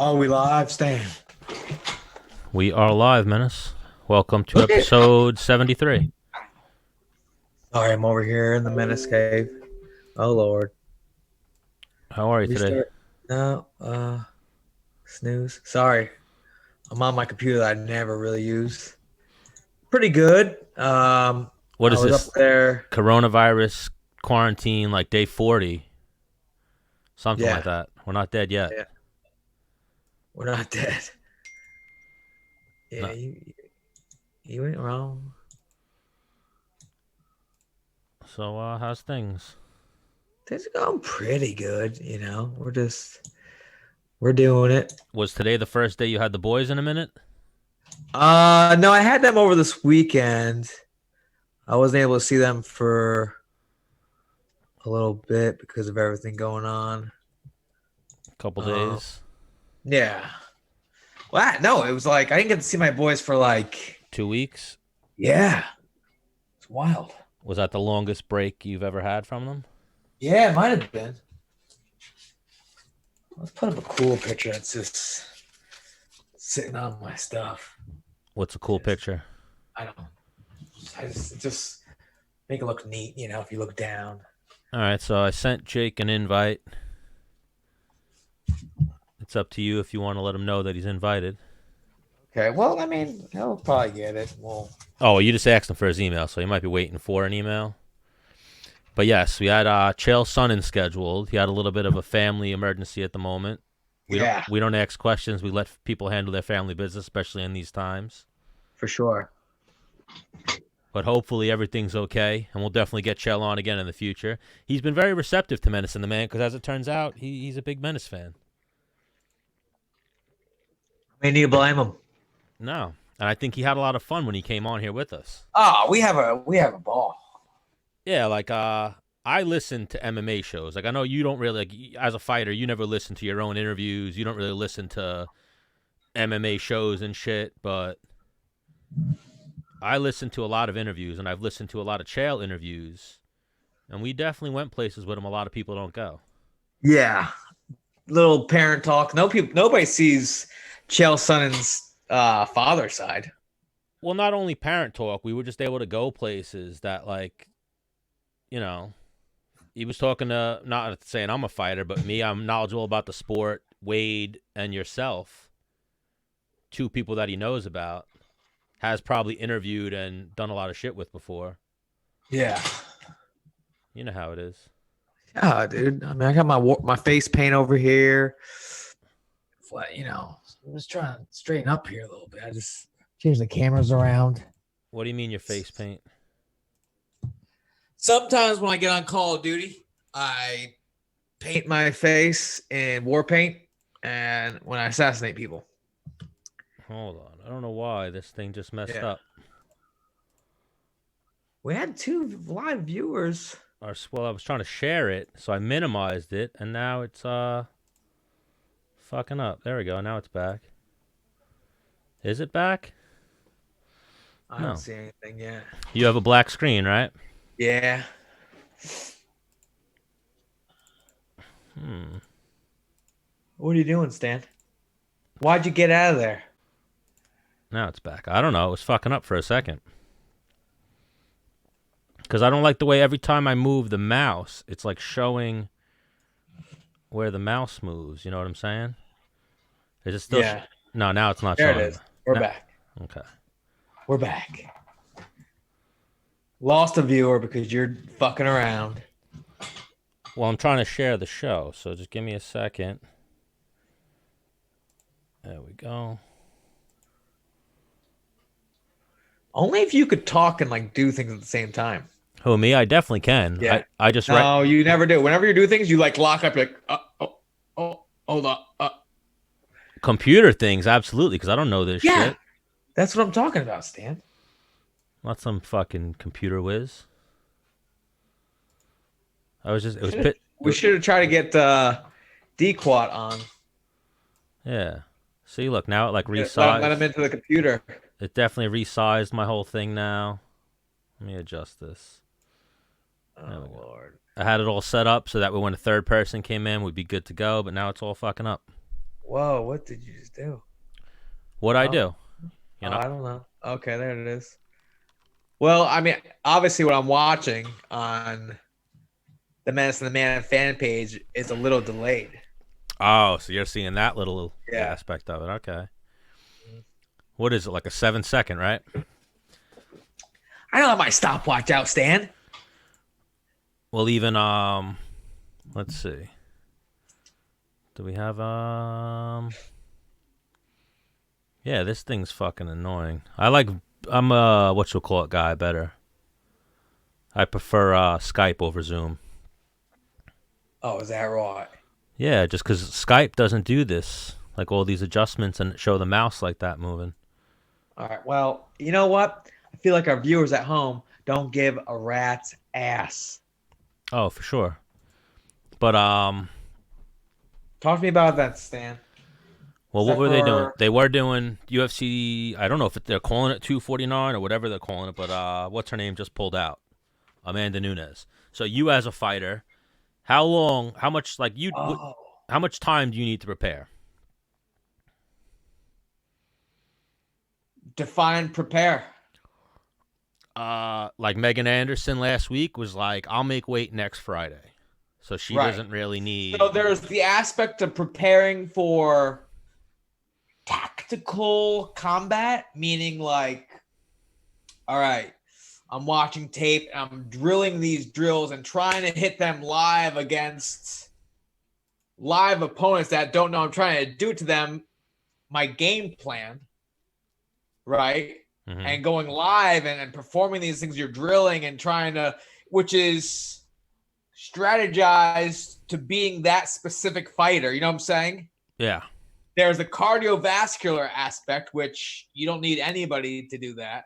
Oh, we live, Stan. We are live, Menace. Welcome to Look at. episode 73. Sorry, I'm over here in the Menace cave. Oh Lord, How are you today? restart. No, snooze. Sorry, I'm on my computer that I never really use. Pretty good. What I is was up this? there. Coronavirus quarantine, like day 40? Something like Yeah, that. We're not dead yet. yeah. We're not dead. Yeah, No. you ain't wrong. So, how's things? Things are going pretty good. We're doing it. Was today the first day you had the boys in a minute? No, I had them over this weekend. I wasn't able to see them for a little bit because of everything going on. A couple Um, days? yeah. Well, no, it was like I didn't get to see my boys for like, 2 weeks? yeah, it's wild. Was that the longest break you've ever had from them? Yeah, it might have been. Let's put up a cool picture that's just sitting on my stuff. What's a cool picture? I don't. I just make it look neat. If you look down. All right, so I sent Jake an invite. It's up to you if you want to let him know that he's invited. Okay. Well, I mean, he'll probably get it. Well. Oh, you just asked him for his email, so he might be waiting for an email. But yes, we had Chael Sonnen scheduled. He had a little bit of a family emergency at the moment. Yeah, We don't ask questions. We let people handle their family business, especially in these times. for sure. But hopefully everything's okay, and we'll definitely get Chael on again in the future. He's been very receptive to Menace and the Man because, as it turns out, he's a big Menace fan. I mean, do you blame him? No, and I think he had a lot of fun when he came on here with us. Oh, we have a ball. Yeah, like I listen to MMA shows. Like I know you don't really as a fighter, you never listen to your own interviews. You don't really listen to MMA shows and shit, but I listen to a lot of interviews and I've listened to a lot of Chael interviews, and we definitely went places with him a lot of people don't go. Yeah, little parent talk. Nobody sees Chael Sonnen's father side. Well, not only parent talk, we were just able to go places that you know, he was talking to, not saying I'm a fighter, but me, I'm knowledgeable about the sport, Wade and yourself, two people that he knows about, has probably interviewed and done a lot of shit with before. Yeah, You know how it is. yeah, dude. I mean, I got my face paint over here. Flat, I'm just trying to straighten up here a little bit. I just change the cameras around. What do you mean your face paint? Sometimes when I get on Call of Duty, I paint my face in war paint, and when I assassinate people. Hold on. I don't know why this thing just messed Yeah. up. We had 2 live viewers. Well, I was trying to share it, so I minimized it, and now it's fucking up. There we go. Now it's back. Is it back? I No. don't see anything yet. You have a black screen, right? Yeah. What are you doing, Stan? Why'd you get out of there? Now it's back. I don't know. It was fucking up for a second. Because I don't like the way every time I move the mouse, it's like showing where the mouse moves. You know what I'm saying? Is it still? Yeah. No, now it's not There showing. it is. We're No. back. Okay. We're back. Lost a viewer because you're fucking around. Well, I'm trying to share the show, so just give me a second. There we go. Only if you could talk and like do things at the same time. Who, me? I definitely can. Yeah. I just No, you never do. Whenever you do things, you like lock up. You're like, hold on. computer things, absolutely, because I don't know this Yeah, shit. that's what I'm talking about, Stan. Not some fucking computer whiz. It was pit. We should have tried to get Dequat on. Yeah. See, look, now it like Let him resized. into the computer. It definitely resized my whole thing now. Let me adjust this. Oh Lord. I had it all set up so that when a third person came in, we'd be good to go, but now it's all fucking up. Whoa, what did you just do? What'd I Oh, do? You know? I don't know. Okay, there it is. Well, I mean, obviously, what I'm watching on the Menace and the Man fan page is a little delayed. Oh, so you're seeing that little Yeah. aspect of it. Okay. What is it, like a 7-second, right? I don't have my stopwatch out, Stan. Well, even let's see. Do we have yeah, this thing's fucking annoying. I'm a whatchamacallit guy better. I prefer Skype over Zoom. Oh, is that right? Yeah, just because Skype doesn't do this, like all these adjustments and show the mouse like that moving. All right. Well, you know what? I feel like our viewers at home don't give a rat's ass. Oh, for sure. But Talk to me about that, Stan. well, what Except were they doing? for They were doing UFC. I don't know if they're calling it 249 or whatever they're calling it, but what's her name just pulled out? Amamda Nunes. So you as a fighter, how much how much time do you need to prepare? define prepare. Like Megan Anderson last week was like, I'll make weight next Friday. So she Right. doesn't really need. So there's the aspect of preparing for tactical combat, meaning like, all right, I'm watching tape, I'm drilling these drills and trying to hit them live against live opponents that don't know I'm trying to do to them. My game plan, right? Mhm. And going live and performing these things you're drilling and trying to, which is strategized to being that specific fighter. You know what I'm saying? Yeah. There's a cardiovascular aspect, which you don't need anybody to do that.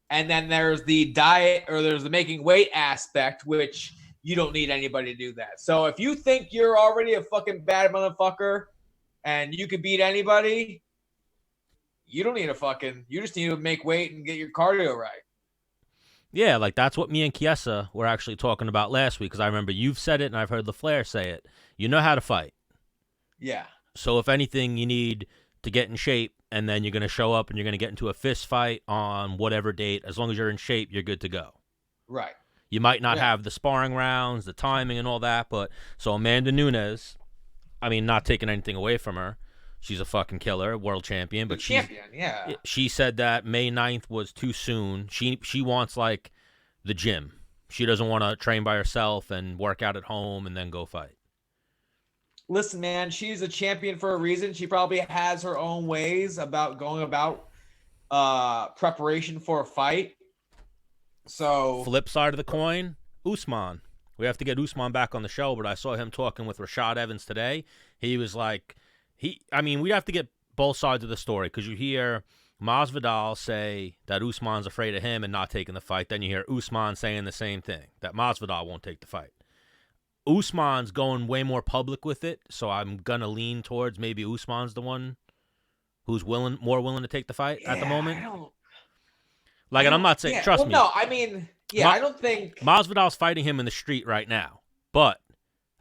And then there's the diet or there's the making weight aspect, which you don't need anybody to do that. So if you think you're already a fucking bad motherfucker and you can beat anybody, you don't need you just need to make weight and get your cardio right. Yeah, like that's what me and Chiesa were actually talking about last week because I remember you've said it and I've heard the Flair say it. You know how to fight. Yeah. So if anything, you need to get in shape and then you're going to show up and you're going to get into a fist fight on whatever date. As long as you're in shape, you're good to go. Right. You might not have the sparring rounds, the timing and all that, but so Amamda Nunes, I mean, not taking anything away from her. She's a fucking killer, world champion. But she said that May 9th was too soon. She wants, like, the gym. She doesn't want to train by herself and work out at home and then go fight. Listen, man, she's a champion for a reason. She probably has her own ways about going about preparation for a fight. So flip side of the coin, Usman. We have to get Usman back on the show, but I saw him talking with Rashad Evans today. He was like, we have to get both sides of the story because you hear Masvidal say that Usman's afraid of him and not taking the fight. Then you hear Usman saying the same thing, that Masvidal won't take the fight. Usman's going way more public with it, so I'm going to lean towards maybe Usman's the one who's more willing to take the fight at the moment. And I'm not saying, trust me. No, I mean, I don't think Masvidal's fighting him in the street right now. But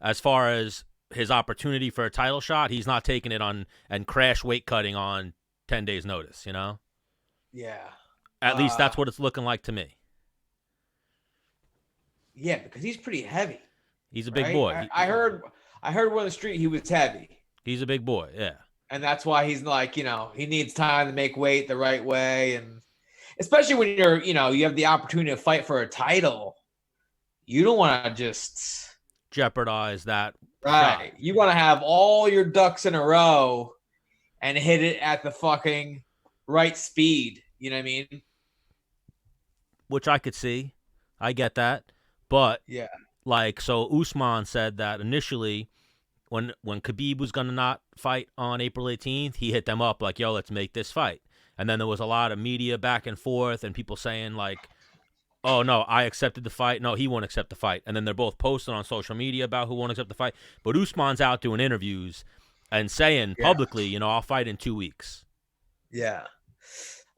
as far as his opportunity for a title shot, he's not taking it on and crash weight cutting on 10 days notice, you know? Yeah. At least that's what it's looking like to me. Yeah, because he's pretty heavy. He's a big boy. I heard on the street he was heavy. He's a big boy, yeah. And that's why he's like, he needs time to make weight the right way. And especially when you have the opportunity to fight for a title, you don't want to just jeopardize that. Right. Shot. You want to have all your ducks in a row and hit it at the fucking right speed. You know what I mean? Which I could see. I get that. But yeah. So Usman said that initially when Khabib was going to not fight on April 18th, he hit them up like, yo, let's make this fight. And then there was a lot of media back and forth and people saying like, oh, no, I accepted the fight. No, he won't accept the fight. And then they're both posting on social media about who won't accept the fight. But Usman's out doing interviews and saying publicly, I'll fight in 2 weeks. Yeah.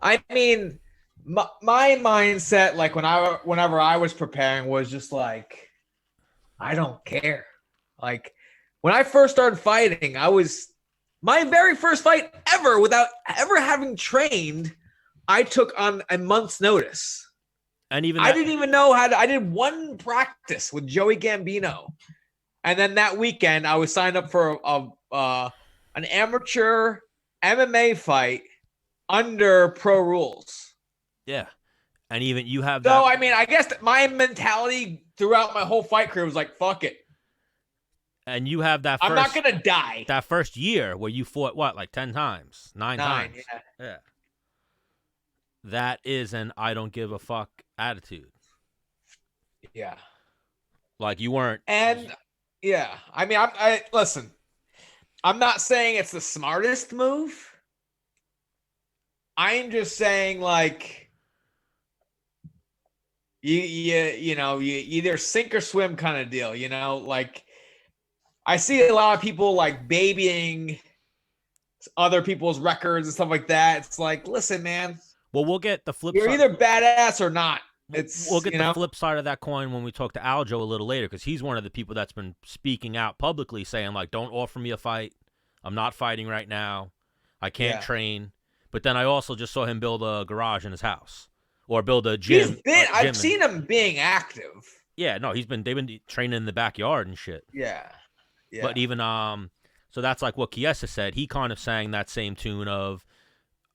I mean, my mindset, like whenever I was preparing was just like, I don't care. Like when I first started fighting, I was My very first fight ever, without ever having trained, I took on a month's notice. And even I didn't even know how to. I did one practice with Joey Gambino, and then that weekend I was signed up for an amateur MMA fight under pro rules. Yeah, and even you have So, that. I mean, I guess that my mentality throughout my whole fight career was like, fuck it. And you have that. I'm not gonna die. That first year where you fought what, like 10 times, 9 times. Yeah. That is an I don't give a fuck attitude. Yeah. Like you weren't. And yeah, I mean, I listen. I'm not saying it's the smartest move. I'm just saying, like, you either sink or swim kind of deal. You know, like I see a lot of people like babying other people's records and stuff like that. It's like, listen, man. Well, we'll get the flip. You're either badass or not. We'll get the flip side of that coin when we talk to Aljo a little later, because he's one of the people that's been speaking out publicly, saying like, "Don't offer me a fight. I'm not fighting right now. I can't train." But then I also just saw him build a garage in his house or build a gym. I've seen him being active. Yeah, no, they've been training in the backyard and shit. Yeah. Yeah. But even so that's like what Chiesa said. He kind of sang that same tune of,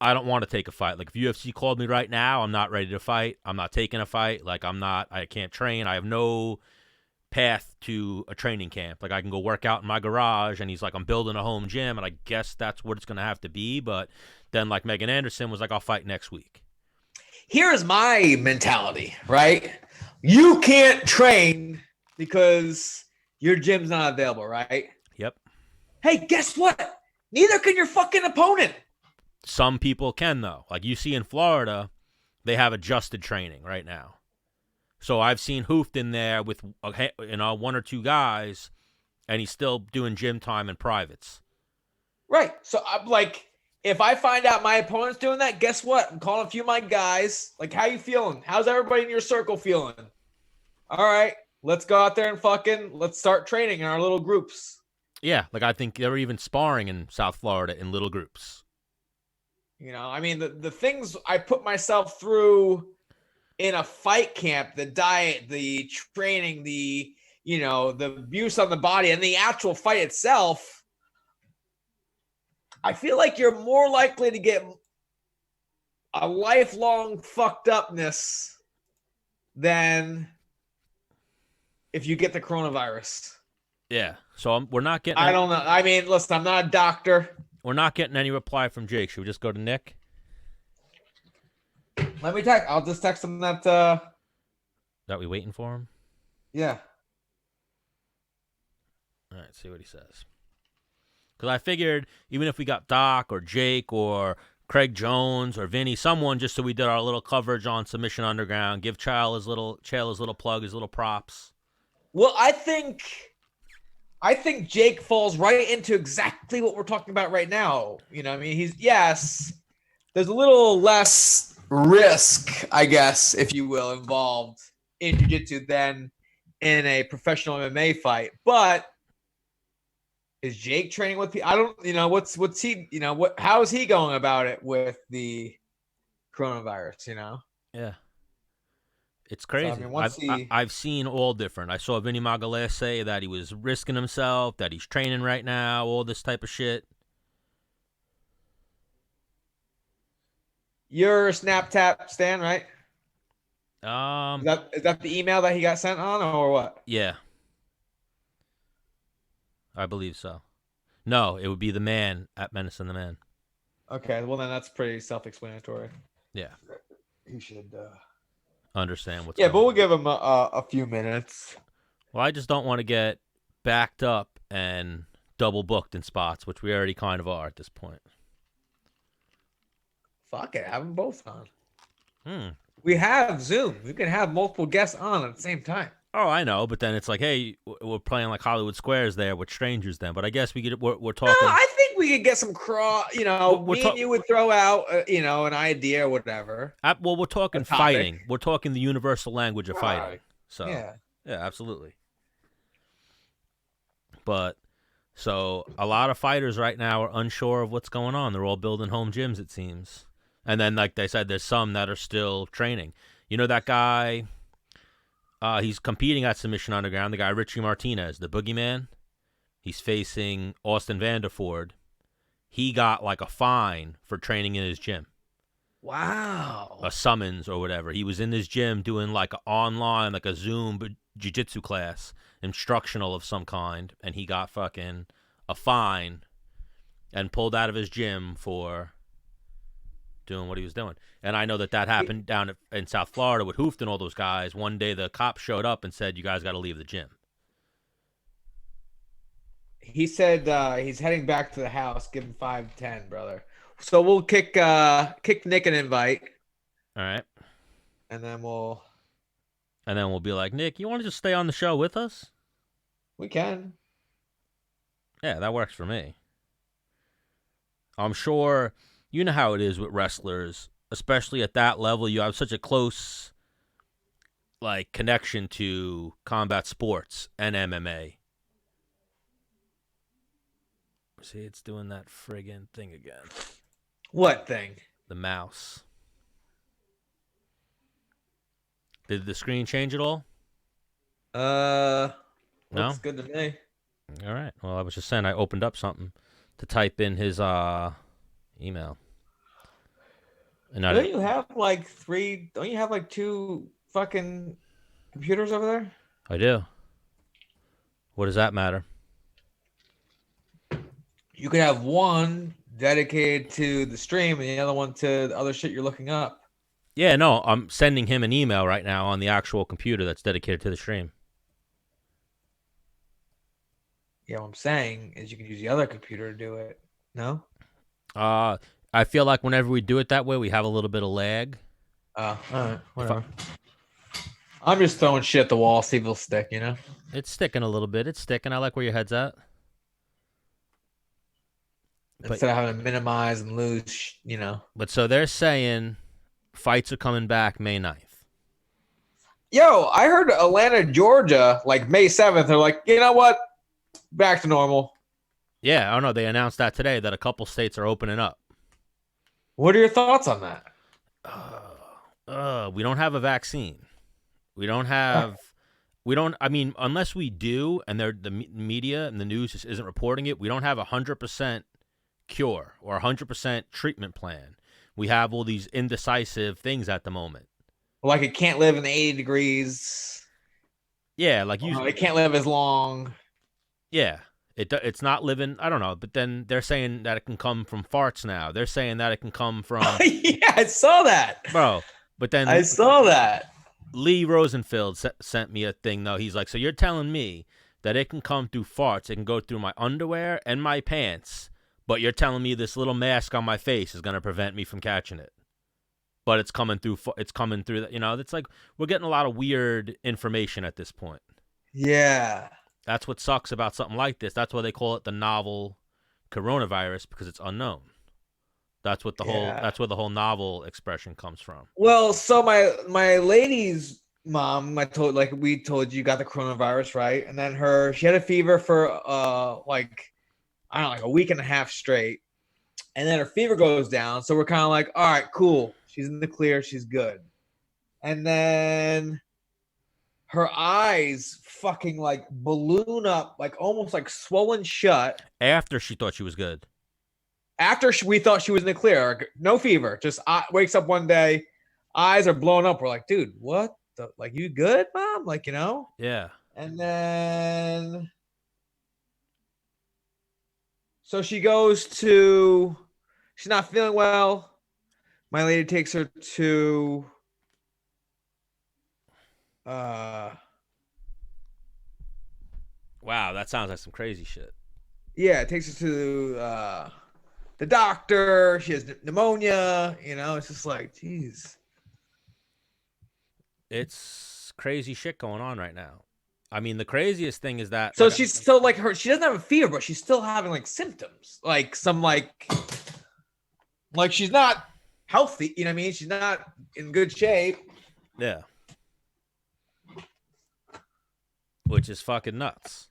I don't want to take a fight. Like if UFC called me right now, I'm not ready to fight. I'm not taking a fight. Like I can't train. I have no path to a training camp. Like I can go work out in my garage, and he's like, I'm building a home gym, and I guess that's what it's going to have to be. But then like Megan Anderson was like, I'll fight next week. Here's my mentality, right? You can't train because your gym's not available, right? Yep. Hey, guess what? Neither can your fucking opponent. Some people can, though. Like you see in Florida, they have adjusted training right now. So I've seen Hooft in there with one or two guys, and he's still doing gym time in privates. Right. So I'm like, if I find out my opponent's doing that, guess what? I'm calling a few of my guys. Like, how you feeling? How's everybody in your circle feeling? All right, let's go out there and let's start training in our little groups. Yeah, like I think they were even sparring in South Florida in little groups. You know, I mean, the things I put myself through in a fight camp, the diet, the training, the abuse on the body, and the actual fight itself, I feel like you're more likely to get a lifelong fucked upness than if you get the coronavirus. Yeah, so we're not getting... I don't know. I mean, listen, I'm not a doctor. We're not getting any reply from Jake. Should we just go to Nick? Let me text. I'll just text him that. That we waiting for him? Yeah. All right, see what he says. Because I figured even if we got Doc or Jake or Craig Jones or Vinny, someone, just so we did our little coverage on Submission Underground, give Chael his little plug, his little props. Well, I think Jake falls right into exactly what we're talking about right now. You know, I mean, there's a little less risk, I guess, if you will, involved in jiu-jitsu than in a professional MMA fight. But is Jake training with people? I don't, what's he, how is he going about it with the coronavirus, Yeah. It's crazy. So, I mean, I've seen all different. I saw Vinny Magalhaes say that he was risking himself, that he's training right now, all this type of shit. You're Snap Tap Stan, right? Is that the email that he got sent on, or what? Yeah. I believe so. No, it would be the man at Menace and The Man. Okay, well then that's pretty self-explanatory. Yeah. He should understand what's but we'll give him a few minutes. Well, I just don't want to get backed up and double booked in spots, which we already kind of are at this point. Fuck it, have them both on. We have Zoom. We can have multiple guests on at the same time. Oh, I know, but then it's like, hey, we're playing like Hollywood Squares there with strangers then. But I guess we're talking. No, I think we could get some me and you would throw out, an idea or whatever. Well, we're talking fighting. We're talking the universal language of fighting. So yeah, absolutely. But So a lot of fighters right now are unsure of what's going on. They're all building home gyms, it seems. And then, like they said, there's some that are still training. You know that guy, he's competing at Submission Underground, the guy Richie Martinez, the boogeyman. He's facing Austin Vanderford. He got like a fine for training in his gym. Wow. A summons or whatever. He was in his gym doing like an online, like a Zoom jiu-jitsu class, instructional of some kind, and he got fucking a fine and pulled out of his gym for doing what he was doing. And I know that happened down in South Florida with Hooft and all those guys. One day the cops showed up and said, you guys got to leave the gym. He said he's heading back to the house. Give him 5-10, brother. So we'll kick Nick an invite. All right. And then we'll be like, Nick, you want to just stay on the show with us? We can. Yeah, that works for me. I'm sure you know how it is with wrestlers, especially at that level. You have such a close like connection to combat sports and MMA. See, it's doing that friggin' thing again. What thing? The mouse. Did the screen change at all? No. Looks good to me. All right. Well, I was just saying I opened up something to type in his email. And Don't you have like two fucking computers over there? I do. What does that matter? You could have one dedicated to the stream and the other one to the other shit you're looking up. Yeah, no, I'm sending him an email right now on the actual computer that's dedicated to the stream. Yeah, what I'm saying is you can use the other computer to do it. No? I feel like whenever we do it that way, we have a little bit of lag. All right, whatever. I'm just throwing shit at the wall, see if it'll stick, you know? It's sticking a little bit. It's sticking. I like where your head's at. Instead of having to minimize and lose, you know. But so they're saying fights are coming back May 9th. Yo, I heard Atlanta, Georgia, like May 7th. They're like, you know what? Back to normal. Yeah, I don't know. They announced that today that a couple states are opening up. What are your thoughts on that? We don't have a vaccine. I mean, unless we do, and the media and the news just isn't reporting it, we don't have 100% cure or 100% treatment plan. We have all these indecisive things at the moment. Like it can't live in 80 degrees. Yeah, like it can't live as long. Yeah, it's not living. I don't know, but then they're saying that it can come from farts now. They're saying that it can come from. Yeah, I saw that, bro. But then I saw that. Lee Rosenfeld sent me a thing though. He's like, so you're telling me that it can come through farts? It can go through my underwear and my pants. But you're telling me this little mask on my face is going to prevent me from catching it. But it's coming through. You know, it's like we're getting a lot of weird information at this point. Yeah. That's what sucks about something like this. That's why they call it the novel coronavirus, because it's unknown. That's what that's where the whole novel expression comes from. Well, so my lady's mom, we told you got the coronavirus, right? And then she had a fever for I don't know, like a week and a half straight. And then her fever goes down. So we're kind of like, all right, cool. She's in the clear. She's good. And then her eyes fucking like balloon up, like almost like swollen shut. After she thought she was good. After we thought she was in the clear. No fever. Just wakes up one day. Eyes are blown up. We're like, dude, what? Like, you good, mom? Like, you know? Yeah. And then... So she goes to, she's not feeling well. My lady takes her to, wow, that sounds like some crazy shit. Yeah, it takes her to the doctor. She has pneumonia. You know, it's just like, geez. It's crazy shit going on right now. I mean, the craziest thing is that. So she's still like she doesn't have a fever, but she's still having like symptoms, like some like she's not healthy. You know what I mean? She's not in good shape. Yeah. Which is fucking nuts.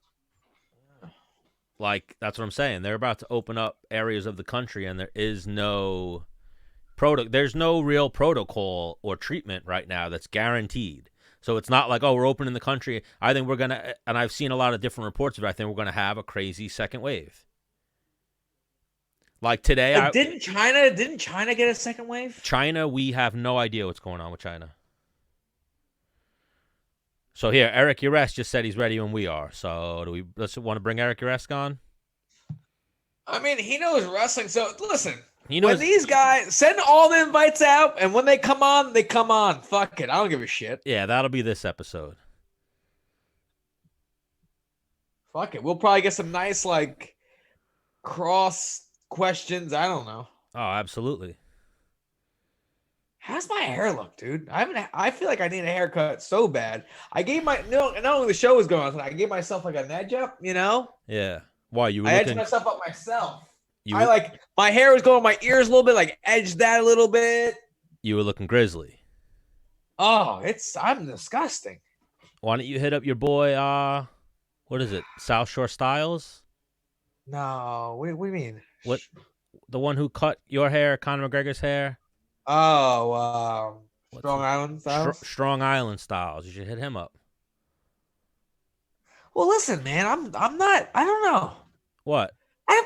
Like, that's what I'm saying. They're about to open up areas of the country, and there is no there's no real protocol or treatment right now that's guaranteed. So it's not like, oh, we're opening the country. I think we're going to, and I've seen a lot of different reports of it, I think we're going to have a crazy second wave. Like today, didn't China get a second wave? China, we have no idea what's going on with China. So here, Eric Uresk just said he's ready when we are. So let's want to bring Eric Uresk on? I mean, he knows wrestling. So listen, he knows, when these guys send all the invites out, and when they come on, they come on. Fuck it, I don't give a shit. Yeah, that'll be this episode. Fuck it, we'll probably get some nice like cross questions. I don't know. Oh, absolutely. How's my hair look, dude? I feel like I need a haircut so bad. I gave not only the show was going on, I gave myself like an edge up, you know? Yeah. Why you were I edged myself up myself. My hair was going my ears a little bit, like edged that a little bit. You were looking grizzly. Oh, I'm disgusting. Why don't you hit up your boy, what is it? South Shore Styles? No, what do you mean? What? The one who cut your hair, Conor McGregor's hair? Oh, Strong Island Styles? Strong Island Styles. You should hit him up. Well, listen, man, I'm not, I don't know. What? I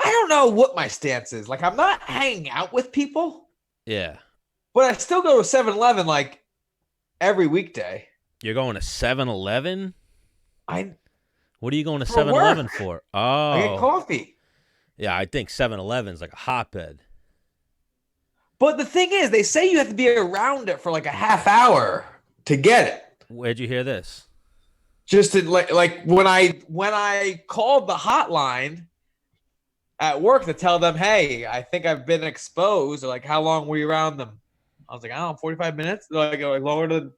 don't know what my stance is. Like, I'm not hanging out with people. Yeah. But I still go to 7-Eleven like every weekday. You're going to 7-Eleven? What are you going to 7-Eleven for? Oh. I get coffee. Yeah, I think 7-Eleven's like a hotbed. But the thing is, they say you have to be around it for like a half hour to get it. Where'd you hear this? Just to, like when I called the hotline at work to tell them, hey, I think I've been exposed. They're like, how long were you around them? I was like, I don't know, 45 minutes. They're like longer than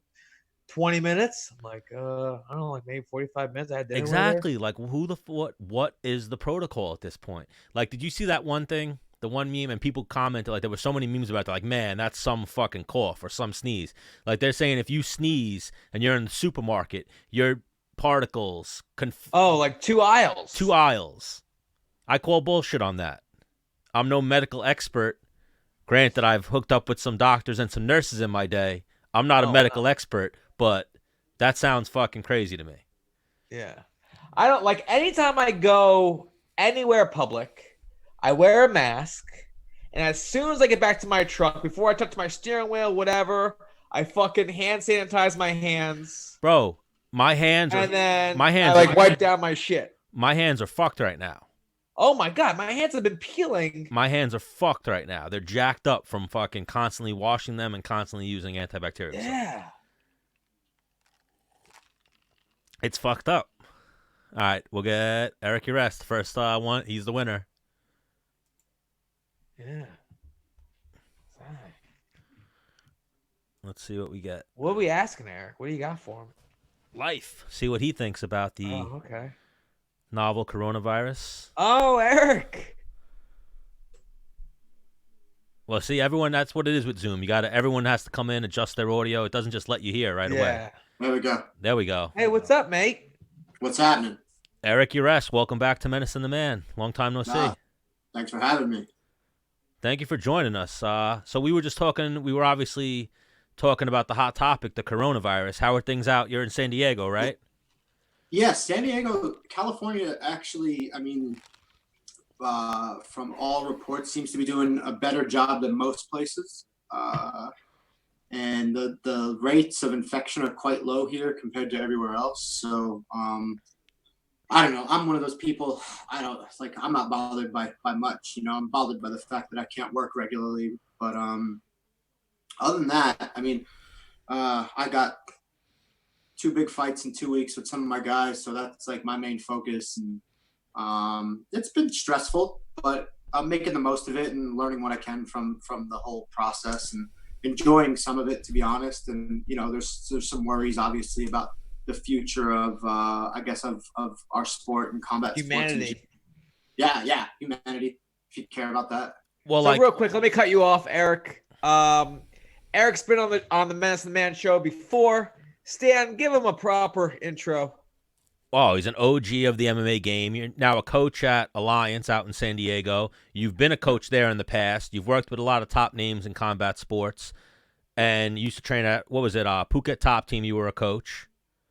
20 minutes. I'm like, I don't know, like maybe 45 minutes. I had dinner exactly. Like, what is the protocol at this point? Like, did you see that one thing? The one meme, and people commented, like, there were so many memes about it, like, man, that's some fucking cough or some sneeze. Like, they're saying if you sneeze and you're in the supermarket, your particles like 2 aisles. 2 aisles. I call bullshit on that. I'm no medical expert. Granted, I've hooked up with some doctors and some nurses in my day. I'm not a medical expert, but that sounds fucking crazy to me. Yeah. I don't, like, anytime I go anywhere public, I wear a mask, and as soon as I get back to my truck, before I touch my steering wheel, whatever, I fucking hand sanitize my hands. Bro, my hands are... And then I like wipe down my shit. My hands are fucked right now. Oh my God, my hands have been peeling. My hands are fucked right now. They're jacked up from fucking constantly washing them and constantly using antibacterial. Yeah. It's fucked up. All right, we'll get Eric Uresk. First one, he's the winner. Yeah. Let's see what we get. What are we asking, Eric? What do you got for him? Life. See what he thinks about the novel coronavirus. Oh, Eric. Well, see, everyone, that's what it is with Zoom. Everyone has to come in, adjust their audio. It doesn't just let you hear right away. There we go. There we go. Hey, what's up, mate? What's happening? Eric Uresk, welcome back to Menace and The Man. Long time no see. Thanks for having me. Thank you for joining us. So we were obviously talking about the hot topic, the coronavirus. How are things out? You're in San Diego, right? Yes, San Diego, California, actually, I mean, from all reports, seems to be doing a better job than most places. And the rates of infection are quite low here compared to everywhere else. So, I don't know. I'm one of those people. I'm not bothered by much. You know, I'm bothered by the fact that I can't work regularly. But other than that, I mean, I got 2 big fights in 2 weeks with some of my guys, so that's like my main focus. And it's been stressful, but I'm making the most of it and learning what I can from the whole process and enjoying some of it, to be honest. And you know, there's some worries, obviously, about the future of of our sport and combat humanity. Sports. Yeah, humanity. If you care about that. Well, so real quick, let me cut you off, Eric. Eric's been on the Menace and The Man show before. Stan, give him a proper intro. Oh, he's an OG of the MMA game. You're now a coach at Alliance out in San Diego. You've been a coach there in the past. You've worked with a lot of top names in combat sports. And you used to train at, what was it, Phuket Top Team, you were a coach.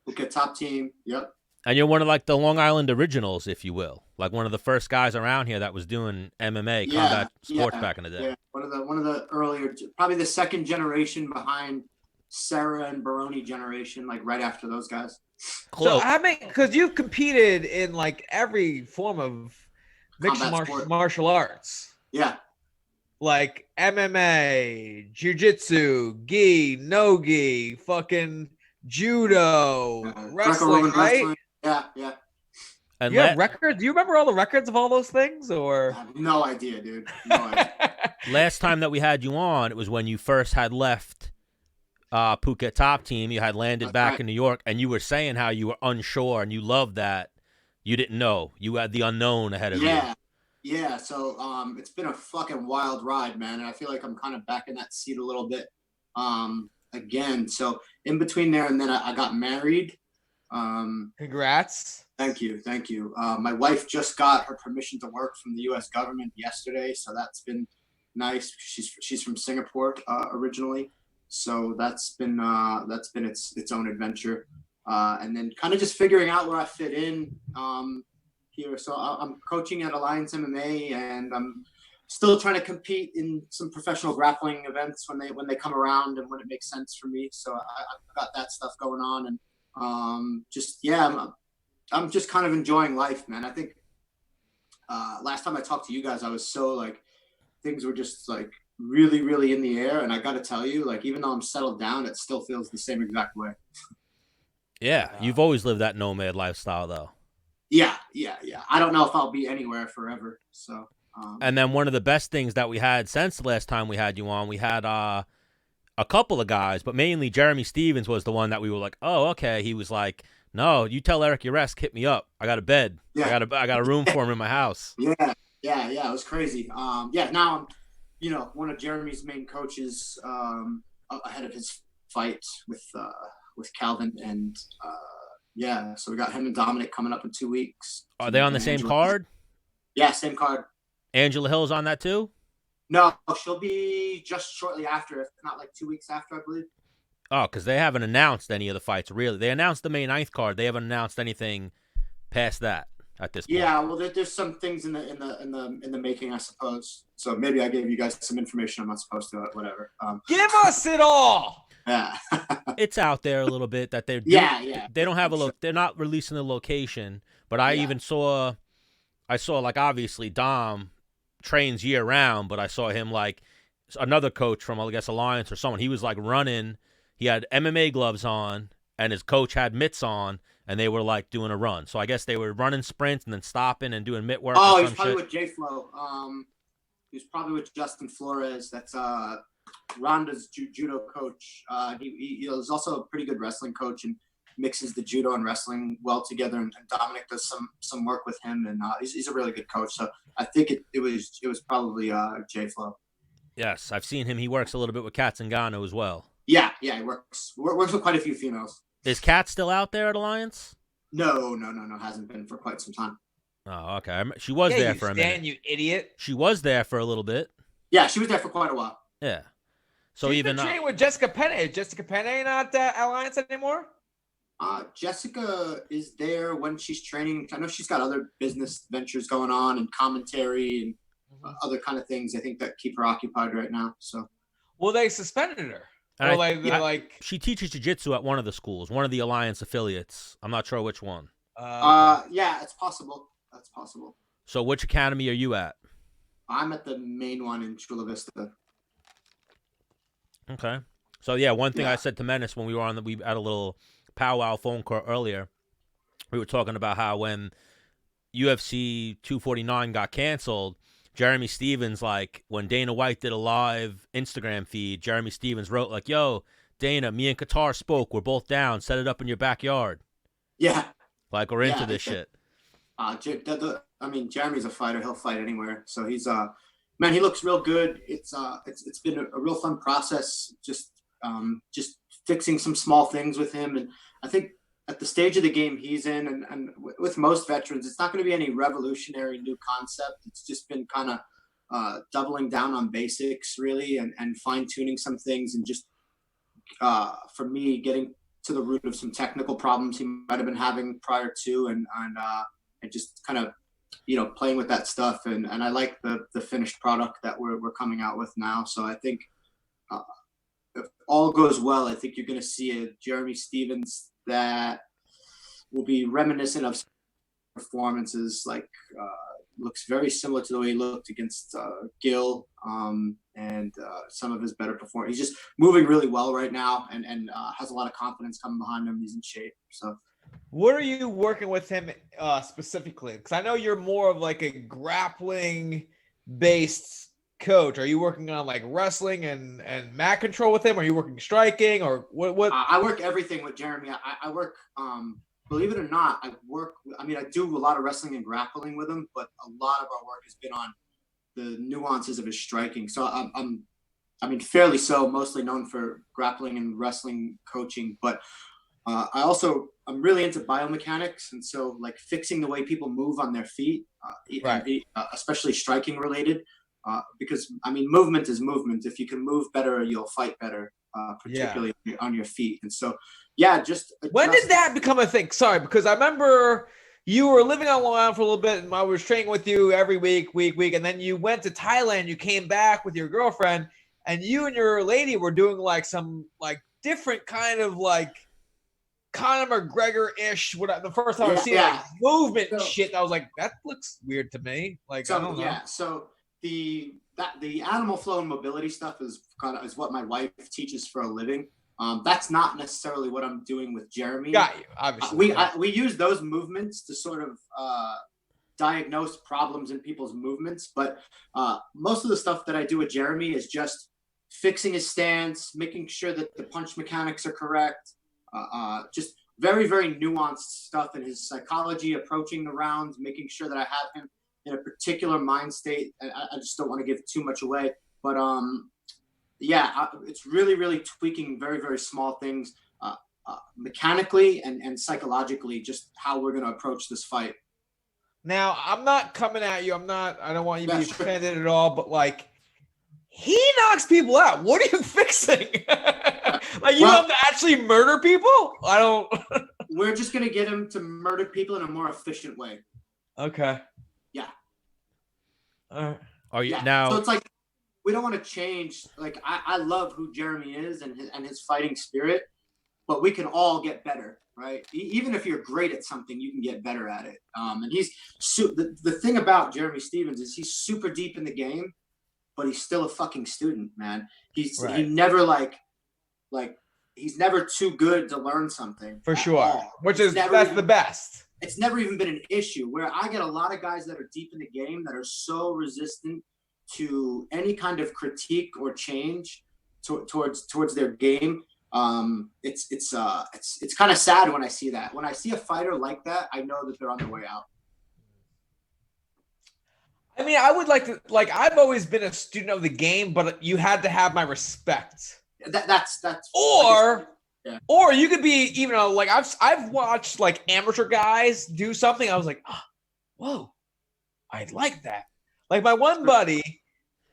Phuket Top Team, yep. And you're one of like the Long Island originals, if you will. Like one of the first guys around here that was doing MMA, combat sports back in the day. Yeah, one of the earlier, probably the second generation behind Sarah and Baroni generation, like right after those guys. So I mean, because you've competed in like every form of mixed martial arts. Yeah. Like MMA, jiu-jitsu, gi, no gi, fucking judo, wrestling, right? Wrestling. Yeah. And you have records? Do you remember all the records of all those things? Or I have no idea, dude. No idea. Last time that we had you on, it was when you first had left Phuket Top Team. You had landed back in New York, and you were saying how you were unsure and you loved that. You didn't know. You had the unknown ahead of you. Yeah. So it's been a fucking wild ride, man. And I feel like I'm kind of back in that seat a little bit again. So in between there and then I got married. Congrats. Thank you. My wife just got her permission to work from the U.S. government yesterday, so that's been nice. She's from Singapore originally, so that's been its own adventure. And then kind of just figuring out where I fit in here. So I'm coaching at Alliance MMA, and I'm still trying to compete in some professional grappling events when they come around and when it makes sense for me. So I've got that stuff going on, and I'm just kind of enjoying life, man. I think last time I talked to you guys, I was so like, things were just like really, really in the air. And I got to tell you, like, even though I'm settled down, it still feels the same exact way. Yeah. You've always lived that nomad lifestyle though. Yeah. I don't know if I'll be anywhere forever. So, and then one of the best things that we had since the last time we had you on, we had a couple of guys, but mainly Jeremy Stevens was the one that we were like, oh, okay. He was like, no, you tell Eric Uresk, hit me up. I got a bed. Yeah. I got a room for him in my house. Yeah. It was crazy. Now I'm, one of Jeremy's main coaches ahead of his fight with Calvin, and so we got him and Dominic coming up in 2 weeks. Are they on the same card? Yeah, same card. Angela Hill's on that too? No, she'll be just shortly after, if not like 2 weeks after, I believe. Oh, because they haven't announced any of the fights, really. They announced the May 9th card. They haven't announced anything past that at this point. Yeah, well, there's some things in the making, I suppose. So maybe I gave you guys some information I'm not supposed to, whatever. Give us it all. Yeah. It's out there a little bit that they're they don't have they're not releasing the location, but I saw like obviously Dom trains year round, but I saw him like another coach from, I guess, Alliance or someone. He was like running. He had MMA gloves on, and his coach had mitts on, and they were like doing a run. So I guess they were running sprints and then stopping and doing mitt work. Oh, he's probably with J-Flow. He's probably with Justin Flores. That's Rhonda's judo coach. He is also a pretty good wrestling coach and mixes the judo and wrestling well together. And Dominic does some work with him, and he's a really good coach. So I think it was probably J-Flow. Yes, I've seen him. He works a little bit with Kat Zingano as well. Yeah, he works with quite a few females. Is Kat still out there at Alliance? No, hasn't been for quite some time. Oh, okay. She was there for a minute. You idiot. She was there for a little bit. Yeah, she was there for quite a while. Yeah. So she's even been training with Jessica Penne. Is Jessica Penne not at Alliance anymore? Jessica is there when she's training. I know she's got other business ventures going on and commentary and other kind of things, I think, that keep her occupied right now. So, well, they suspended her. She teaches jiu-jitsu at one of the schools, one of the Alliance affiliates. I'm not sure which one. Yeah, it's possible. That's possible. So which academy are you at? I'm at the main one in Chula Vista. Okay. So yeah, one thing I said to Menace when we were we had a little powwow phone call earlier. We were talking about how when UFC 249 got canceled, Jeremy Stevens, like, when Dana White did a live Instagram feed, Jeremy Stevens wrote, like, yo, Dana, me and Qatar spoke. We're both down. Set it up in your backyard. Yeah. Like, we're into this shit. Jeremy's a fighter. He'll fight anywhere. So he's, man, he looks real good. It's been a real fun process, just fixing some small things with him. And I think at the stage of the game he's in, and with most veterans, it's not going to be any revolutionary new concept. It's just been kind of doubling down on basics, really, and fine-tuning some things, and just, for me, getting to the root of some technical problems he might have been having prior to, and just kind of, playing with that stuff. And I like the finished product that we're coming out with now. So I think if all goes well, I think you're going to see a Jeremy Stephens that will be reminiscent of performances, like looks very similar to the way he looked against Gill, and some of his better performance. He's just moving really well right now, and has a lot of confidence coming behind him. He's in shape. So what are you working with him specifically? Because I know you're more of like a grappling based coach. Are you working on like wrestling and mat control with him? Are you working striking, or what? I work everything with Jeremy. I work, believe it or not, I do a lot of wrestling and grappling with him, but a lot of our work has been on the nuances of his striking. So I'm fairly so, mostly known for grappling and wrestling coaching, but I'm really into biomechanics, and so like fixing the way people move on their feet, especially striking related, because movement is movement. If you can move better, you'll fight better, particularly on your feet. And so, when did that become a thing? Sorry, because I remember you were living on Long Island for a little bit, and I was training with you every week, and then you went to Thailand. You came back with your girlfriend, and you and your lady were doing like some like different kind of like Conor McGregor-ish. The first time I seen like movement shit, I was like, that looks weird to me. Like, I don't know. Yeah, so the animal flow and mobility stuff is what my wife teaches for a living. That's not necessarily what I'm doing with Jeremy. Got you, obviously. We use those movements to sort of diagnose problems in people's movements, but most of the stuff that I do with Jeremy is just fixing his stance, making sure that the punch mechanics are correct, just very, very nuanced stuff in his psychology, approaching the rounds, making sure that I have him in a particular mind state. I just don't want to give too much away, but it's really, really tweaking very, very small things, mechanically and psychologically, just how we're going to approach this fight. Now, I'm not coming at you. I don't want you to be offended at all, but like, he knocks people out. What are you fixing? Like, you have to actually murder people? I don't. We're just going to get him to murder people in a more efficient way. Okay. Yeah. Are you now? So it's like, we don't want to change. Like, I love who Jeremy is and his fighting spirit, but we can all get better, right? Even if you're great at something, you can get better at it. And he's the thing about Jeremy Stephens is he's super deep in the game, but he's still a fucking student, man. He never he's never too good to learn something. For sure. That's the best. It's never even been an issue. Where I get a lot of guys that are deep in the game that are so resistant to any kind of critique or change towards their game. It's kind of sad when I see that. When I see a fighter like that, I know that they're on their way out. I mean, I would like to, I've always been a student of the game, but you had to have my respect. That's or you could be, even though, like, I've watched like amateur guys do something. I was like, oh, whoa, I like that. Like my one buddy,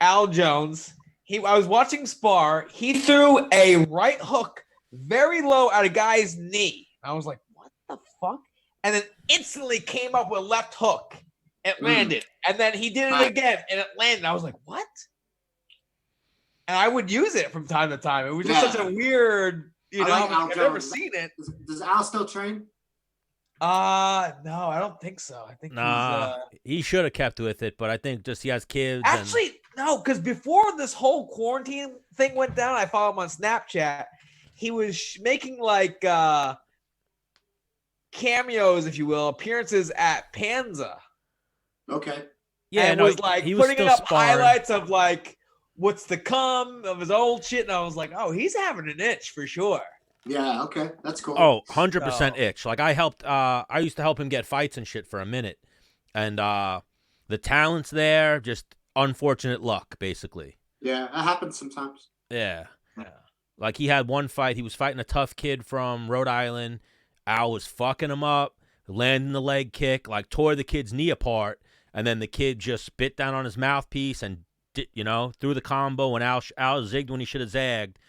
Al Jones, I was watching spar. He threw a right hook very low at a guy's knee. I was like, what the fuck? And then instantly came up with a left hook. It landed. And then he did it again, and it landed. I was like, what? And I would use it from time to time. It was just such a weird, I've never seen it. Does Al still train? No, I don't think so. I think he should have kept with it, but I think just he has kids. Actually, no, because before this whole quarantine thing went down, I followed him on Snapchat. He was making like cameos, if you will, appearances at Panza. Okay. Yeah, and was like putting up highlights of like what's to come of his old shit, and I was like, oh, he's having an itch for sure. Yeah, okay. That's cool. Oh, 100% itch. Like I used to help him get fights and shit for a minute. And the talent's there, just unfortunate luck, basically. Yeah, it happens sometimes. Yeah. Like he had one fight, he was fighting a tough kid from Rhode Island, Al was fucking him up, landing the leg kick, like tore the kid's knee apart, and then the kid just spit down on his mouthpiece and, threw the combo, and Al zigged when he should have zagged.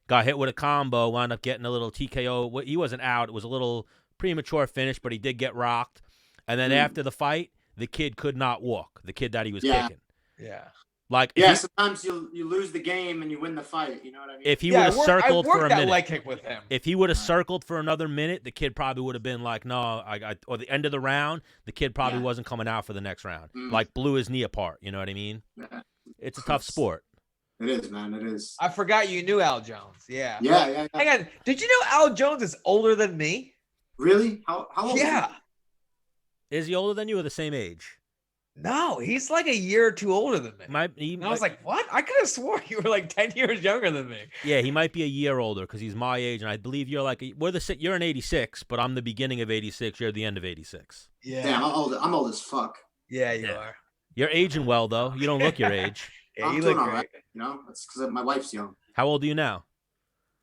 Got hit with a combo, wound up getting a little TKO. He wasn't out. It was a little premature finish, but he did get rocked. And then after the fight, the kid could not walk, the kid that he was kicking. Yeah. Like, sometimes you lose the game and you win the fight. You know what I mean? If he would have circled for a minute, leg kick with him. If he would have circled for another minute, the kid probably would have been like, no, or the end of the round, the kid probably wasn't coming out for the next round. Like, blew his knee apart. You know what I mean? Yeah. It's a tough sport. It is, man. It is. I forgot you knew Al Jones. Yeah. Yeah. Hang on. Did you know Al Jones is older than me? Really? How old? Yeah. Is he older than you or the same age? No, he's like a year or two older than me. I was like, what? I could have sworn you were like 10 years younger than me. Yeah, he might be a year older because he's my age, and I believe you're like you're in 86, but I'm the beginning of 86. You're the end of 86. Yeah. Damn, I'm old as fuck. Yeah, you are. You're aging well, though. You don't look your age. Yeah, I'm you doing look all great. right. That's because my wife's young. How old are you now?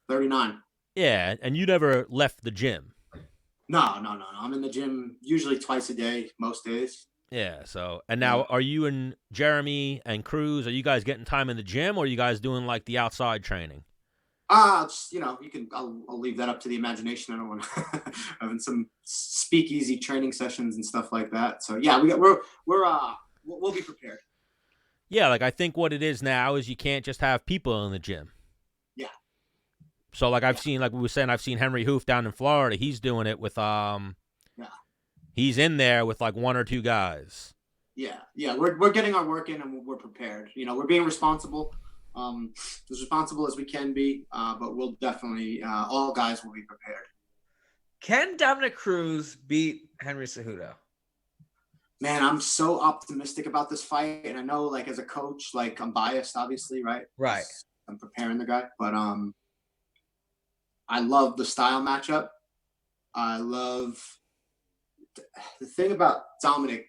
39. Yeah, and you never left the gym. No. I'm in the gym usually twice a day, most days. Yeah, and now are you and Jeremy and Cruz, are you guys getting time in the gym, or are you guys doing like the outside training? I'll leave that up to the imagination. I don't want to having some speakeasy training sessions and stuff like that. So yeah, we'll be prepared. Yeah, like I think what it is now is you can't just have people in the gym. Yeah. So like I've seen, like we were saying, I've seen Henry Hoof down in Florida. He's doing it with He's in there with like one or two guys. Yeah. We're getting our work in and we're prepared. We're being responsible, as responsible as we can be. But we'll definitely, all guys will be prepared. Can Dominick Cruz beat Henry Cejudo? Man, I'm so optimistic about this fight, and I know, like as a coach, like I'm biased, obviously, right? Right. I'm preparing the guy, but I love the style matchup. I love the thing about Dominick,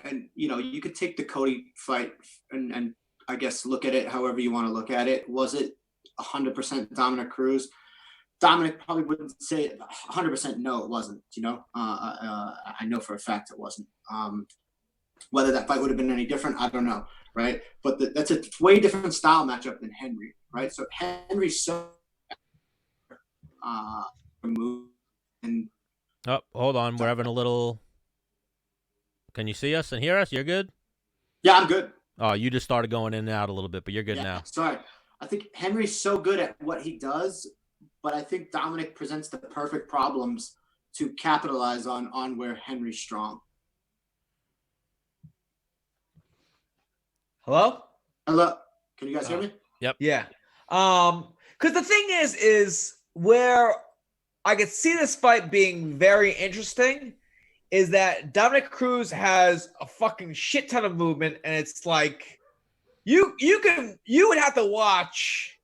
and you could take the Cody fight and I guess look at it however you want to look at it. Was it 100% Dominick Cruz? Dominick probably wouldn't say 100% no, it wasn't. I know for a fact it wasn't. Whether that fight would have been any different, I don't know, right? But that's a way different style matchup than Henry, right? So Henry's so removed and. Oh, hold on. We're having a little. Can you see us and hear us? You're good? Yeah, I'm good. Oh, you just started going in and out a little bit, but you're good now. Sorry. I think Henry's so good at what he does, but I think Dominick presents the perfect problems to capitalize on where Henry's strong. Hello? Can you guys hear me? Yep. Yeah. Because the thing is where I could see this fight being very interesting is that Dominick Cruz has a fucking shit ton of movement, and it's like you would have to watch.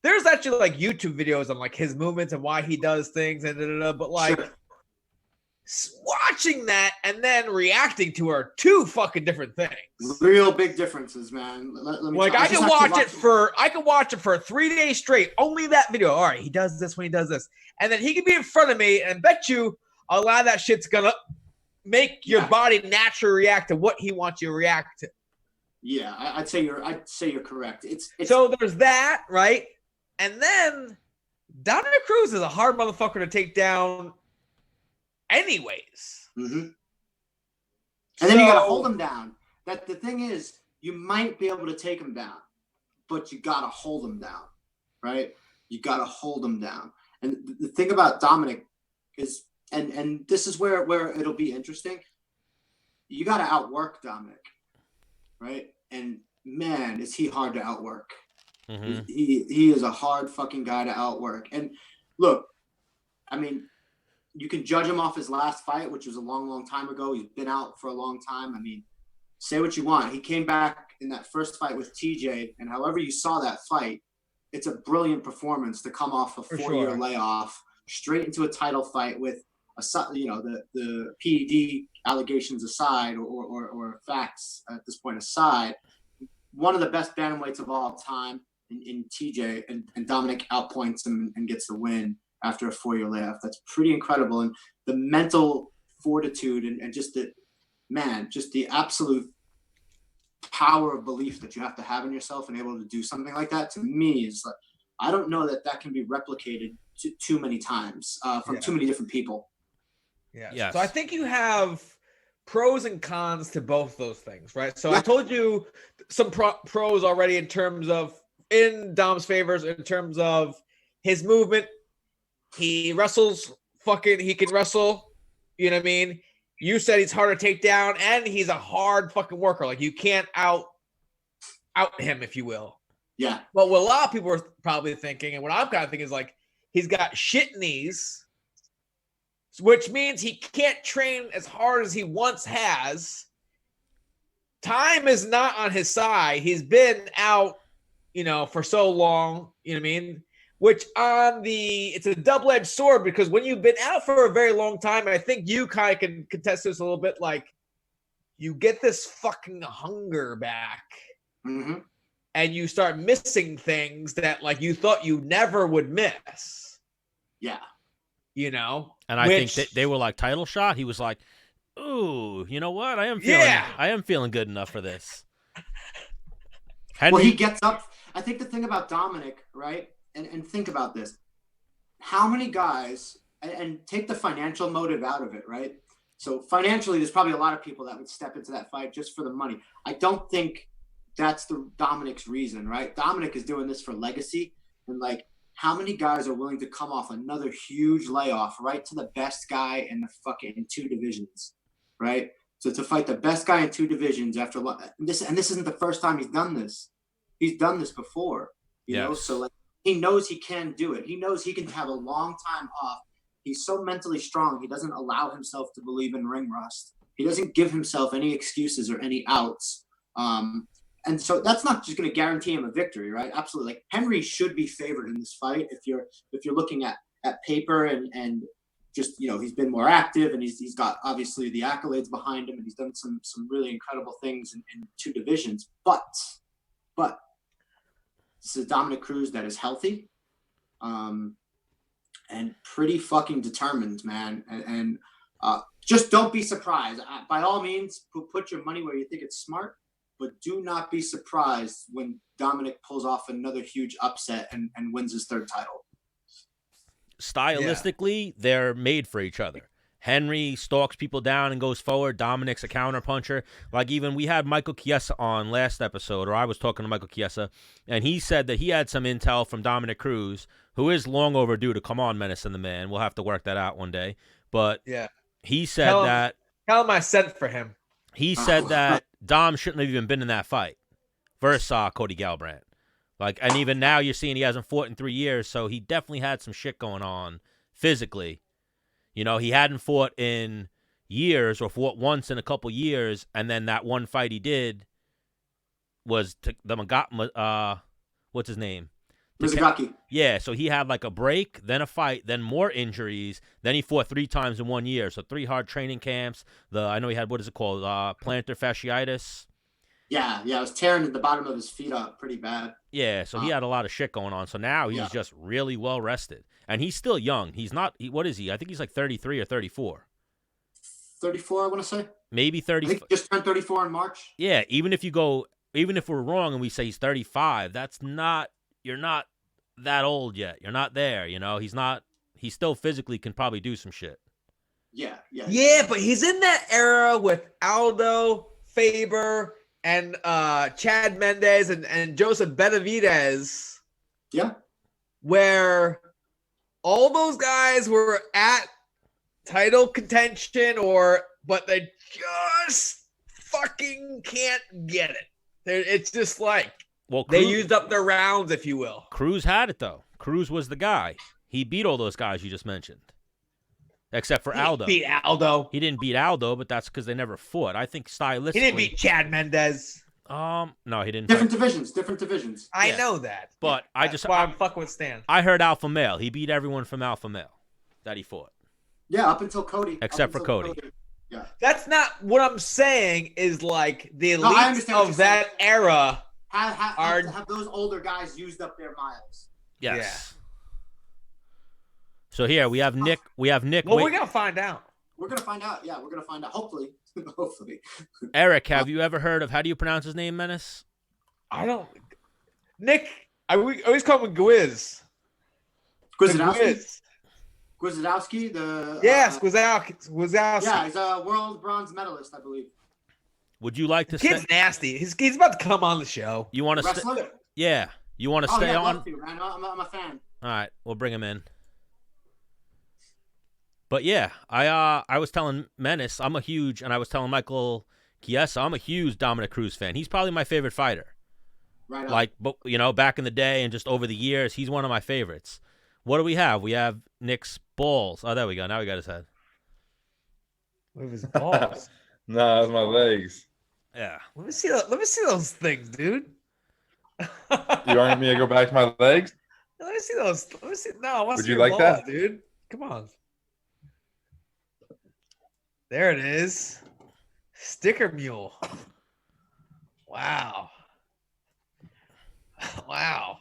There's actually like YouTube videos on like his movements and why he does things and but like watching that and then reacting to are two fucking different things. Real big differences, man. Let me like I could watch it for 3 days straight. Only that video. All right, he does this when he does this, and then he could be in front of me, and bet you a lot of that shit's gonna make your body naturally react to what he wants you to react to. Yeah, I'd say you're correct. It's so there's that, right? And then Dominick Cruz is a hard motherfucker to take down anyways. Mm-hmm. And then you got to hold him down. That the thing is, you might be able to take him down, but you got to hold him down, right? You got to hold him down. And the thing about Dominick is, and this is where it'll be interesting. You got to outwork Dominick, right? And man, is he hard to outwork. Mm-hmm. He is a hard fucking guy to outwork. And look, I mean, you can judge him off his last fight, which was a long, long time ago. He's been out for a long time. I mean, say what you want. He came back in that first fight with TJ, and however you saw that fight, it's a brilliant performance to come off a 4-year layoff straight into a title fight with the PED allegations aside or facts at this point aside. One of the best bantamweights of all time in TJ, and Dominick outpoints him and gets the win after a 4-year layoff. That's pretty incredible. And the mental fortitude and just the absolute power of belief that you have to have in yourself and able to do something like that, to me, is like, I don't know that can be replicated too many times from too many different people. Yeah. Yes. So I think you have pros and cons to both those things, right? So I told you some pros already in terms of, in Dom's favors, in terms of his movement. He wrestles he can wrestle, you know what I mean? You said he's hard to take down, and he's a hard fucking worker. Like, you can't out him, if you will. Yeah. But what a lot of people are probably thinking, and what I'm kind of thinking, is like, he's got shit knees, which means he can't train as hard as he once has. Time is not on his side. He's been out, for so long, you know what I mean? Which it's a double-edged sword, because when you've been out for a very long time, I think you kind of can contest this a little bit, like, you get this fucking hunger back, and you start missing things that, like, you thought you never would miss. Yeah. And I think that they were like, title shot. He was like, ooh, you know what? I am feeling good enough for this. Well, he gets up. I think the thing about Dominick, right? And think about this. How many guys, and take the financial motive out of it, right? So financially, there's probably a lot of people that would step into that fight just for the money. I don't think that's Dominick's reason, right? Dominick is doing this for legacy. And, like, how many guys are willing to come off another huge layoff right to the best guy in the fucking 2 divisions, right? So to fight the best guy in 2 divisions after this, and this isn't the first time he's done this. He's done this before, you know? So, like, he knows he can do it. He knows he can have a long time off. He's so mentally strong. He doesn't allow himself to believe in ring rust. He doesn't give himself any excuses or any outs. And so that's not just going to guarantee him a victory, right? Absolutely. Like, Henry should be favored in this fight if you're looking at paper and just, he's been more active, and he's got obviously the accolades behind him, and he's done some really incredible things in 2 divisions. But this is Dominick Cruz that is healthy, and pretty fucking determined, man. And just don't be surprised. By all means, put your money where you think it's smart, but do not be surprised when Dominick pulls off another huge upset and wins his 3rd title. Stylistically, they're made for each other. Henry stalks people down and goes forward. Dominick's a counterpuncher. Like, even we had Michael Chiesa on last episode, or I was talking to Michael Chiesa, and he said that he had some intel from Dominick Cruz, who is long overdue to come on Menace and the Man. We'll have to work that out one day. But he said Tell him I sent for him. He said that Dom shouldn't have even been in that fight versus Cody Garbrandt. Like, and even now you're seeing he hasn't fought in 3 years, so he definitely had some shit going on physically. He hadn't fought in years, or fought once in a couple years, and then that one fight he did was what's his name? Mizugaki. Yeah, so he had like a break, then a fight, then more injuries, then he fought 3 times in 1 year. So 3 hard training camps. I know he had, what is it called? Plantar fasciitis. Yeah, it was tearing the bottom of his feet up pretty bad. Yeah, so he had a lot of shit going on. So now he's just really well rested. And he's still young. He's not, what is he? I think he's like 33 or 34. 34, I want to say. Maybe 30. I think just turned 34 in March. Yeah, even if we're wrong and we say he's 35, you're not that old yet. You're not there, he still physically can probably do some shit. Yeah. Yeah, but he's in that era with Aldo, Faber, and Chad Mendes and Joseph Benavidez. Yeah. Where all those guys were at title contention, but they just fucking can't get it. It's just like, they used up their rounds, if you will. Cruz had it, though. Cruz was the guy. He beat all those guys you just mentioned. Except for Aldo. He beat Aldo. He didn't beat Aldo, but that's because they never fought. I think stylistically. He didn't beat Chad Mendez. No, he didn't. Different divisions. I know that. But that's why I'm fucking with Stan. I heard Alpha Male. He beat everyone from Alpha Male that he fought. Yeah, up until Cody. Except for Cody. Yeah. That's not what I'm saying, is like the elites of that era have those older guys used up their miles. Yes. So here we have Nick. We have Nick. Well, we're gonna find out. We're gonna find out. Yeah, we're gonna find out. Hopefully, hopefully. Eric, have you ever heard of, how do you pronounce his name, Menace? I don't. Nick, we always call him Gwiz. Gwiazdowski. Gwiazdowski, the yes, Gwiazdowski. Yeah, he's a world bronze medalist, I believe. Would you like to? Kid's nasty. He's about to come on the show. You want to? Wrestler? Yeah. You want to stay yeah, on? love to, man. I'm a fan. All right, we'll bring him in. But yeah, I was telling Menace, and I was telling Michael Chiesa, I'm a huge Dominick Cruz fan. He's probably my favorite fighter. Right on. Like, but back in the day and just over the years, he's one of my favorites. What do we have? We have Nick's balls. Oh, there we go. Now we got his head. With his balls. No, that's my legs. Yeah. Let me see those things, dude. You want me to go back to my legs? Let me see those. Let me see. No, I want to Would see you your like balls, that? dude. Come on. There it is. Sticker mule. Wow. Wow.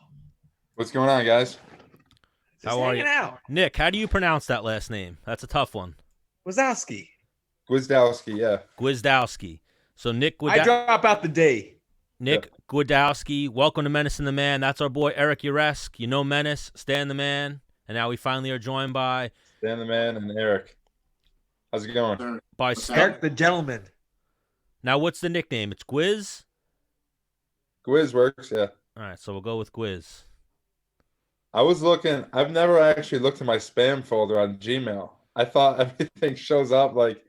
What's going on, guys? Just How are hanging you? out. Nick, how do you pronounce that last name? That's a tough one. Wazowski. Gwiazdowski, yeah. Gwiazdowski. So Nick I drop out the day. Nick Gwiazdowski, welcome to Menace and the Man. That's our boy Eric Uresk. You know Menace, Stan the Man, and now we finally are joined by Stan the Man and Eric. How's it going? by Eric the gentleman. Now what's the nickname? It's Gwiz? Gwiz works, yeah. All right, so we'll go with Gwiz. I was looking. I've never actually looked in my spam folder on Gmail. I thought everything shows up like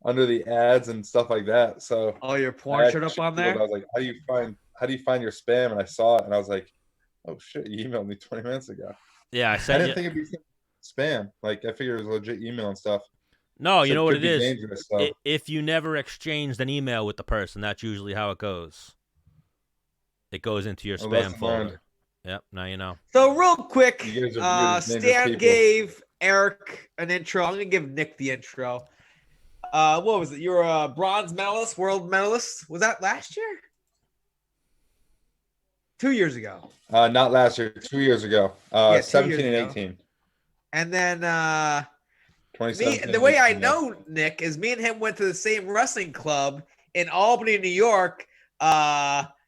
under the ads and stuff like that. So Oh, your porn showed up on there? I was like, how do you find your spam? And I saw it and I was like, oh shit, you emailed me 20 minutes ago. Yeah, I I sent didn't you. think it'd be spam. Like I figured it was legit email and stuff. No, So you know what could it be is? dangerous, so. If you never exchanged an email with the person, that's usually how it goes. It goes into your spam Lesson folder. learned. Yep, now you know. So real quick, You guys are weird, dangerous Stan people. gave Eric an intro. I'm gonna give Nick the intro. What was it? You were a bronze medalist, world medalist. Was that last year? 2 years ago. Not last year, 2 years ago. 2 17 years and ago. 18. And then 2017 the way I and 18, yeah. know Nick is me and him went to the same wrestling club in Albany, New York,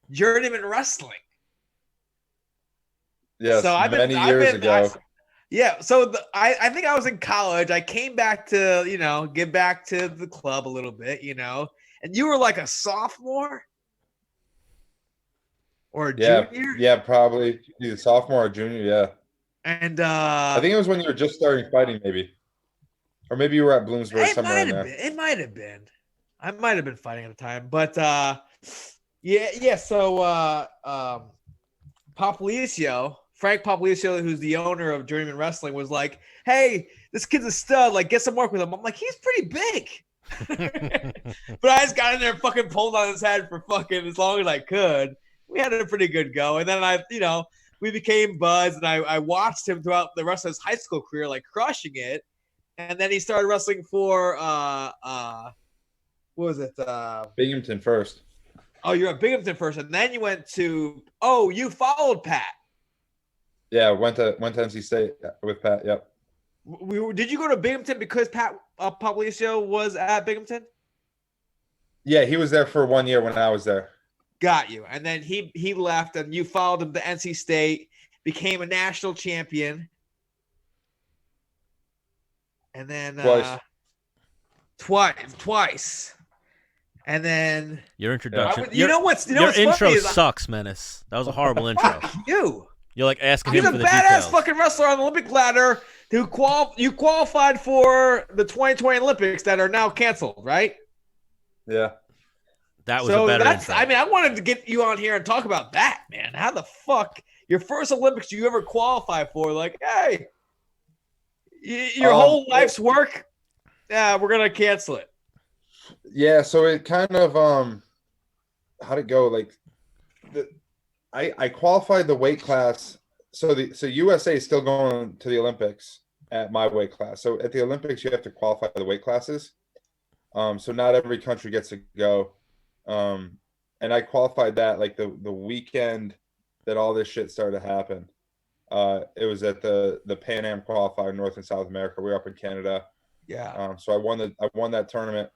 Journeyman Wrestling. Yes, So many years ago. Yeah, so I think I was in college. I came back to, get back to the club a little bit, and you were like a sophomore or a junior. Yeah, probably either sophomore or junior, yeah. And I think it was when you were just starting fighting, maybe. Or maybe you were at Bloomsburg somewhere in there. it might have been. I might have been fighting at the time. But yeah, so Popolicio, Frank Popolicio, who's the owner of Journeyman Wrestling, was like, hey, this kid's a stud. Like, get some work with him. I'm like, he's pretty big. But I just got in there and fucking pulled on his head for fucking as long as I could. We had a pretty good go. And then we became buds, and I watched him throughout the rest of his high school career, like crushing it. And then he started wrestling for what was it? Binghamton first. Oh, you're at Binghamton first, and then you went to you followed Pat. Yeah, went to NC State with Pat. Yep. Did you go to Binghamton because Pat Popolicio was at Binghamton? Yeah, he was there for 1 year when I was there. Got you. And then he left, and you followed him to NC State, became a national champion, and then twice, and then Your introduction. your what's intro funny is sucks, Menace. That was a horrible intro. you. You're like asking He's him a for the badass details. fucking wrestler on the Olympic ladder who you qualified for the 2020 Olympics that are now canceled, right? Yeah. That was a better intro. I mean, I wanted to get you on here and talk about that, man. How the fuck your first Olympics you ever qualify for? Like, hey, your whole life's work, yeah, we're gonna cancel it. Yeah, so it kind of how'd it go? Like I qualified the weight class. So USA is still going to the Olympics at my weight class. So at the Olympics you have to qualify the weight classes. So not every country gets to go. And I qualified that like the weekend that all this shit started to happen. It was at the Pan Am qualifier, North and South America. We were up in Canada. Yeah. So I won that tournament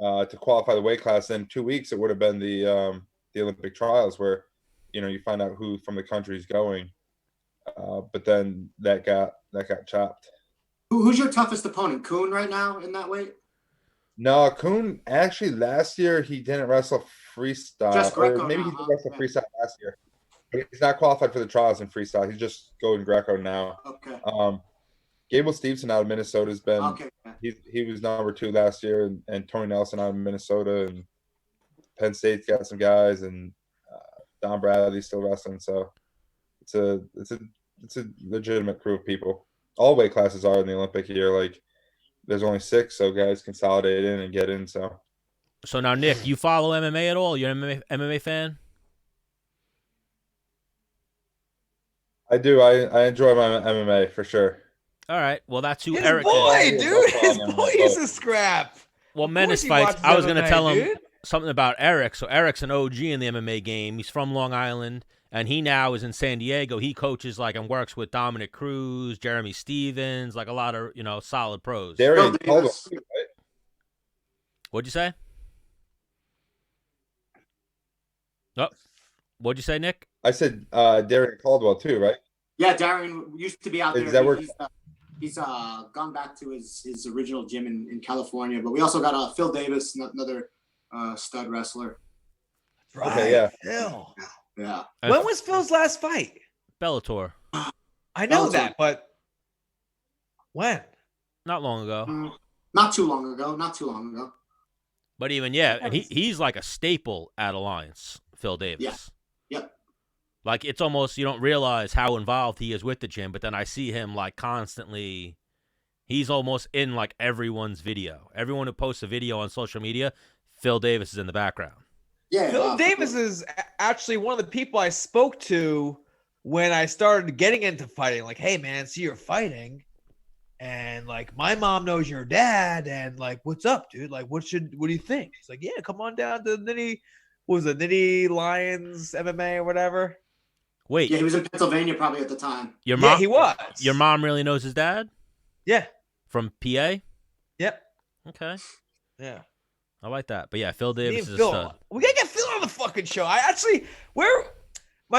to qualify the weight class. Then 2 weeks it would have been the Olympic trials where, you find out who from the country is going. But then that got chopped. Who's your toughest opponent? Kuhn right now in that weight? No, Kuhn actually last year he didn't wrestle freestyle. Just Greco or maybe now, he did huh? wrestle freestyle last year. But he's not qualified for the trials in freestyle. He's just going Greco now. Okay. Gable Stevenson out of Minnesota has been Okay. he was number 2 last year, and Tony Nelson out of Minnesota, and Penn State's got some guys, and Don Bradley's still wrestling. So it's a legitimate crew of people. All weight classes are in the Olympic year. Like there's only 6, so guys consolidate in and get in. So now, Nick, you follow MMA at all? You're an MMA fan? I do. I enjoy my MMA for sure. All right. Well, that's who His Eric boy, is. dude. His boy is a scrap. Well, Of Menace course he fights. watches I was going to MMA, tell him dude. something about Eric. So Eric's an OG in the MMA game. He's from Long Island, and he now is in San Diego. He coaches and works with Dominick Cruz, Jeremy Stevens, a lot of solid pros. Darian Phil Caldwell, Davis. right? What'd you say? Oh, what'd you say, Nick? I said Darian Caldwell too, right? Yeah, Darren used to be out there. Is that where- He's gone back to his original gym in California. But we also got Phil Davis, another stud wrestler. Right. Okay, yeah. Phil. Yeah. When was Phil's last fight? Bellator? I know Bellator. that, but when? Not long ago. Not too long ago. But even, and he's like a staple at Alliance, Phil Davis. Yeah. Yep. It's almost, you don't realize how involved he is with the gym, but then I see him constantly, he's almost in everyone's video. Everyone who posts a video on social media, Phil Davis is in the background. Yeah. Phil Davis is actually one of the people I spoke to when I started getting into fighting. Hey, man, see you're fighting. And my mom knows your dad, and what's up, dude? What do you think? He's like, yeah, come on down to Nitty Lions MMA or whatever. Wait, Yeah, he was in Pennsylvania probably at the time. your mom? Yeah, he was. Your mom really knows his dad Yeah. from PA? Yep. Okay, Yeah. I like that. But yeah, Phil Me Davis and is a Phil. stud. We gotta get Phil on the fucking show. My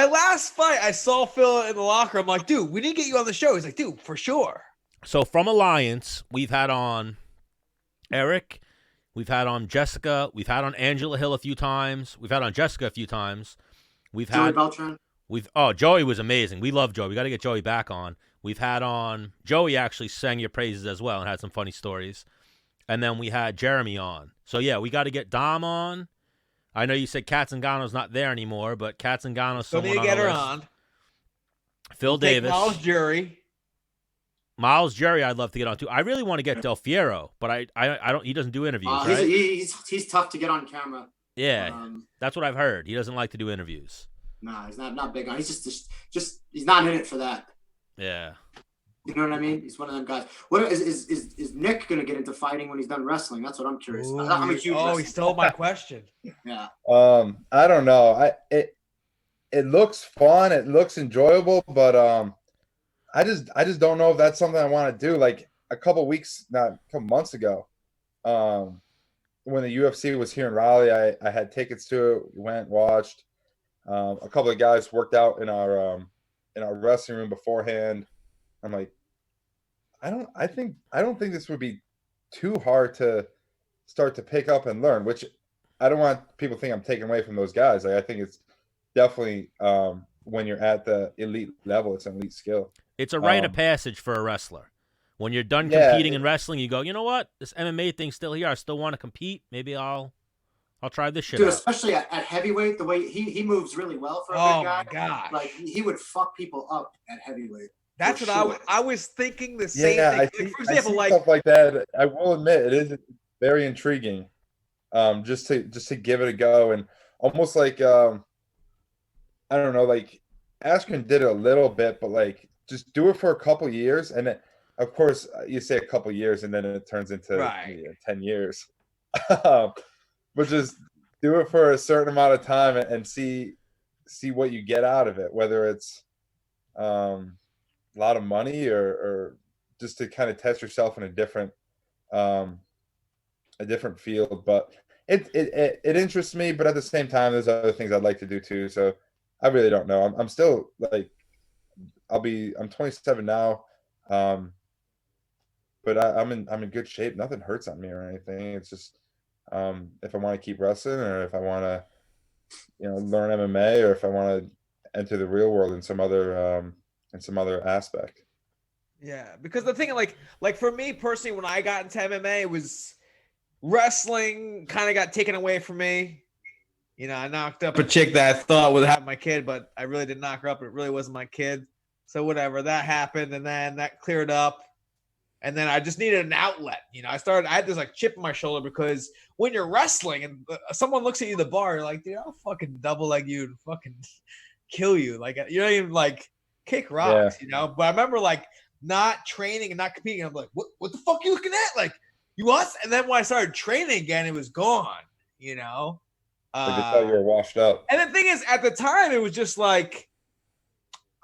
last fight, I saw Phil in the locker. I'm like, dude, we need to get you on the show. He's like, dude, for sure. So from Alliance, we've had on Eric, we've had on Jessica, we've had on Angela Hill a few times, we've had on Jessica a few times. We've Joey had Beltran. Joey was amazing. We love Joey. We got to get Joey back on. We've had on Joey actually sang your praises as well and had some funny stories. And then we had Jeremy on. So yeah, we got to get Dom on. I know you said Katzengano's not there anymore, but Katzengano's So someone need to get the her list. on. Phil Take Davis. Miles Jury I'd love to get on too. I really want to get Del Fiero, but I don't. He doesn't do interviews, right? He's tough to get on camera. Yeah, that's what I've heard. He doesn't like to do interviews. Nah, he's not big on. He's just he's not in it for that. Yeah. You know what I mean? He's one of them guys. What is Nick gonna get into fighting when he's done wrestling? That's what I'm curious about. I'm a huge wrestling he stole my question. Yeah. I don't know. It looks fun. It looks enjoyable, but I just don't know if that's something I want to do. A couple months ago, when the UFC was here in Raleigh, I had tickets to it. We went, watched. A couple of guys worked out in our wrestling room beforehand. I'm like, I don't think this would be too hard to start to pick up and learn, which I don't want people to think I'm taking away from those guys. I think it's definitely when you're at the elite level, it's an elite skill. It's a rite of passage for a wrestler. When you're done competing in wrestling, you go, you know what? This MMA thing's still here. I still want to compete. Maybe I'll try this shit Dude, out. especially at heavyweight, the way he moves really well for a big guy. Oh my god! He would fuck people up at heavyweight. That's for what sure. I was thinking the same thing. For example, stuff like that. I will admit it is very intriguing. Just to give it a go, and almost I don't know, Askren did it a little bit, but just do it for a couple years, and then, of course, you say a couple years, and then it turns into 10 years. But just do it for a certain amount of time and see what you get out of it. Whether it's a lot of money, or just to kind of test yourself in a different field. But it interests me, but at the same time, there's other things I'd like to do too. So I really don't know. I'm still like, I'm 27 now. But I'm in good shape. Nothing hurts on me or anything. It's just if I want to keep wrestling, or if I want to, learn MMA, or if I want to enter the real world in some other aspect. Yeah, because the thing, like for me personally, when I got into MMA, it was wrestling kind of got taken away from me. I knocked up a chick that I thought would have my kid, but I really didn't knock her up. It really wasn't my kid. So whatever, that happened, and then that cleared up. And then I just needed an outlet. I had this like chip in my shoulder, because when you're wrestling and someone looks at you in the bar, you're like, dude, I'll fucking double leg you and fucking kill you. Like, you don't even like kick rocks, But I remember like not training and not competing. I'm like, what the fuck are you looking at? Like, you us? And then when I started training again, it was gone, Like they thought you were washed up. And the thing is, at the time, it was just like,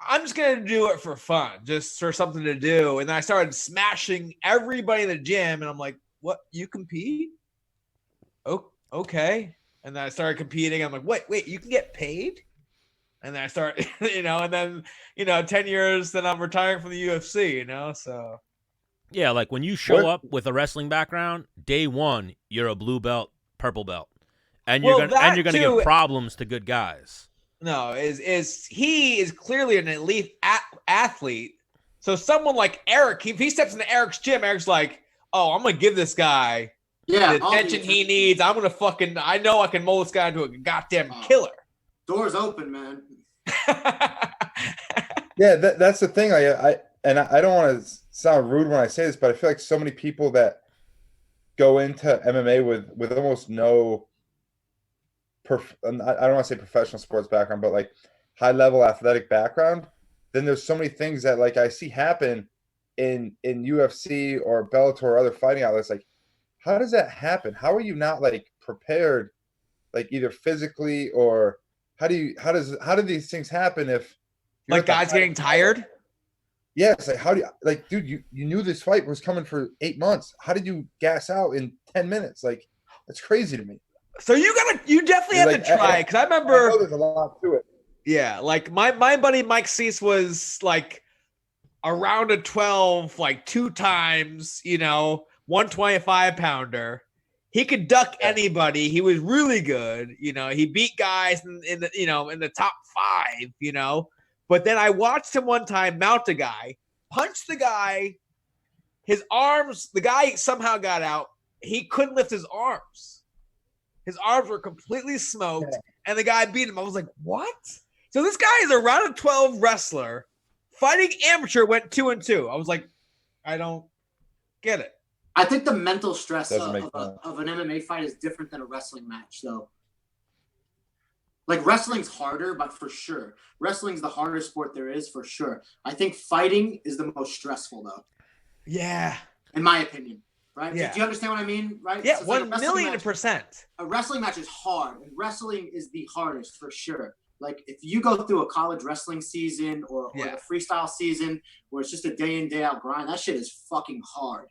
I'm just going to do it for fun, just for something to do. And then I started smashing everybody in the gym. And I'm like, what? You compete? Oh, okay. And then I started competing. I'm like, wait, you can get paid? And then I start, and then, 10 years, then I'm retiring from the UFC, so. Yeah, like when you show up with a wrestling background, day one, you're a blue belt, purple belt. And you're gonna give problems to good guys. No, he is clearly an elite athlete. So someone like Eric, if he steps into Eric's gym, Eric's like, oh, I'm going to give this guy the attention he needs. I know I can mold this guy into a goddamn killer. Doors open, man. Yeah, that's the thing. I don't want to sound rude when I say this, but I feel like so many people that go into MMA with almost no I don't want to say professional sports background, but like high level athletic background, then there's so many things that like I see happen in UFC or Bellator or other fighting outlets. Like, how does that happen? How are you not like prepared, like either physically, or how do these things happen if like guys getting tired? Yes. Like, how do you, like, dude, you knew this fight was coming for 8 months. How did you gas out in 10 minutes? Like, that's crazy to me. So you definitely have to try, because I remember there's a lot to it. Yeah, like my buddy Mike Cease was like around a 12 like 2 times, 125 pounder. He could duck anybody. He was really good. He beat guys in the top 5. But then I watched him one time mount a guy, punch the guy. His arms, the guy somehow got out. He couldn't lift his arms. His arms were completely smoked, and the guy beat him. I was like, what? So this guy is a round of 12 wrestler, fighting amateur, went 2-2. I was like, I don't get it. I think the mental stress of an MMA fight is different than a wrestling match, though. Like, wrestling's harder, but for sure. Wrestling's the hardest sport there is, for sure. I think fighting is the most stressful, though. Yeah. In my opinion. Right? Yeah. Do you understand what I mean? Right? Yeah, so 1,000,000%. A wrestling match is hard, and wrestling is the hardest for sure. Like, if you go through a college wrestling season or the freestyle season where it's just a day in, day out grind, that shit is fucking hard.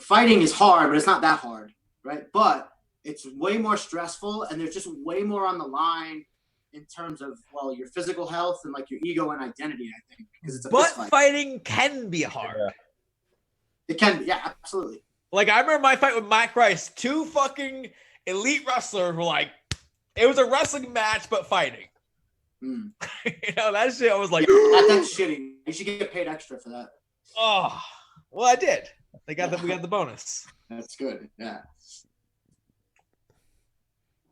Fighting is hard, but it's not that hard, right? But it's way more stressful, and there's just way more on the line in terms of, well, your physical health and like your ego and identity, I think. Because it's a fist fight. Fighting can be hard. Yeah. It can, yeah, absolutely. Like, I remember my fight with Mike Rice. 2 fucking elite wrestlers were like, it was a wrestling match, but fighting. That shit, I was like, that's shitty. You should get paid extra for that. Oh, well, I did. We got the bonus. That's good. Yeah.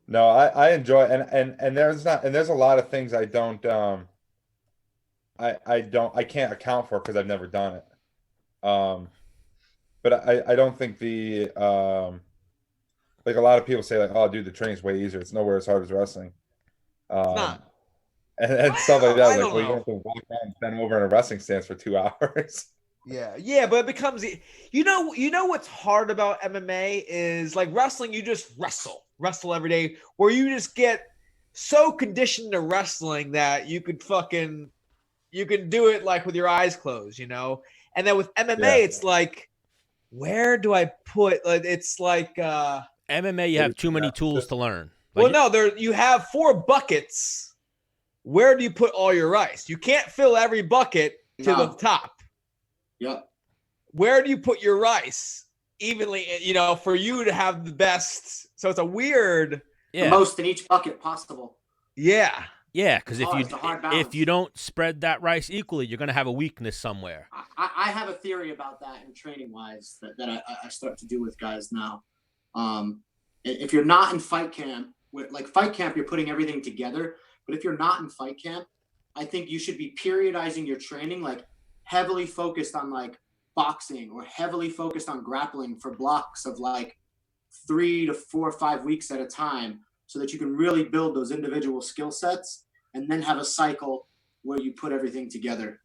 No, I enjoy and there's a lot of things I don't I can't account for because I've never done it. But I don't think the like a lot of people say like, oh dude, the training's way easier. It's nowhere as hard as wrestling. It's not. And stuff like that. Like, well, you have to walk around and stand over in a wrestling stance for 2 hours. Yeah, but it becomes, what's hard about MMA is like wrestling. You just wrestle every day, where you just get so conditioned to wrestling that you could fucking you can do it like with your eyes closed, you know. And then with MMA, it's like, where do I put? It's like MMA. You have too many tools to learn. Well, no, you have 4 buckets. Where do you put all your rice? You can't fill every bucket to the top. Yep. Where do you put your rice evenly, you know, for you to have the best? So it's a weird. The most in each bucket possible. Yeah. Yeah, because if you don't spread that rice equally, you're going to have a weakness somewhere. I have a theory about that in training wise that I start to do with guys now. If you're not in fight camp, like fight camp, you're putting everything together. But if you're not in fight camp, I think you should be periodizing your training, like heavily focused on like boxing or heavily focused on grappling for blocks of like 3 to 4 or 5 weeks at a time, so that you can really build those individual skill sets and then have a cycle where you put everything together.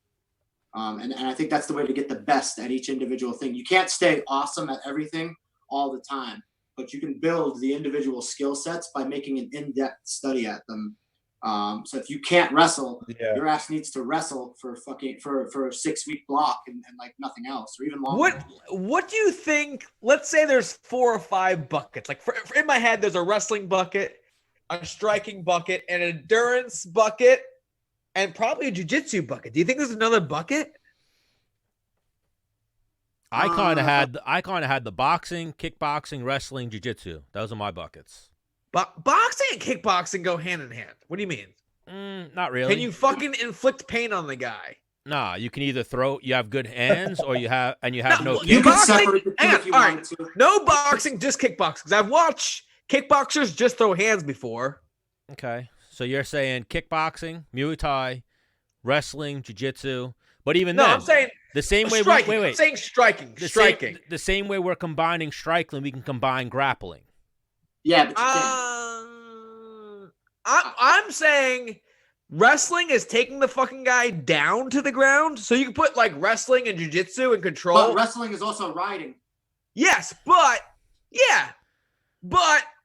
And I think that's the way to get the best at each individual thing. You can't stay awesome at everything all the time, but you can build the individual skill sets by making an in-depth study at them. So if you can't wrestle, your ass needs to wrestle for a 6-week block and like nothing else, or even longer. What do you think? Let's say there's 4 or 5 buckets. Like in my head, there's a wrestling bucket, a striking bucket, an endurance bucket, and probably a jiu-jitsu bucket. Do you think there's another bucket? I kind of had the boxing, kickboxing, wrestling, jiu-jitsu. Those are my buckets. Boxing and kickboxing go hand in hand. What do you mean? Not really. Can you fucking inflict pain on the guy? Nah, you can either you have good hands, or you have no. You can separate the two if you want to. No boxing, just kickboxing. Because I've watched kickboxers just throw hands before. Okay, so you're saying kickboxing, Muay Thai, wrestling, jiu-jitsu, but even then, I'm saying the same way. Striking. Wait. I'm saying striking. Striking. The same way we're combining striking, we can combine grappling. Yeah, but you can't. I'm saying wrestling is taking the fucking guy down to the ground. So you can put like wrestling and jiu-jitsu and control. But wrestling is also riding. Yes, but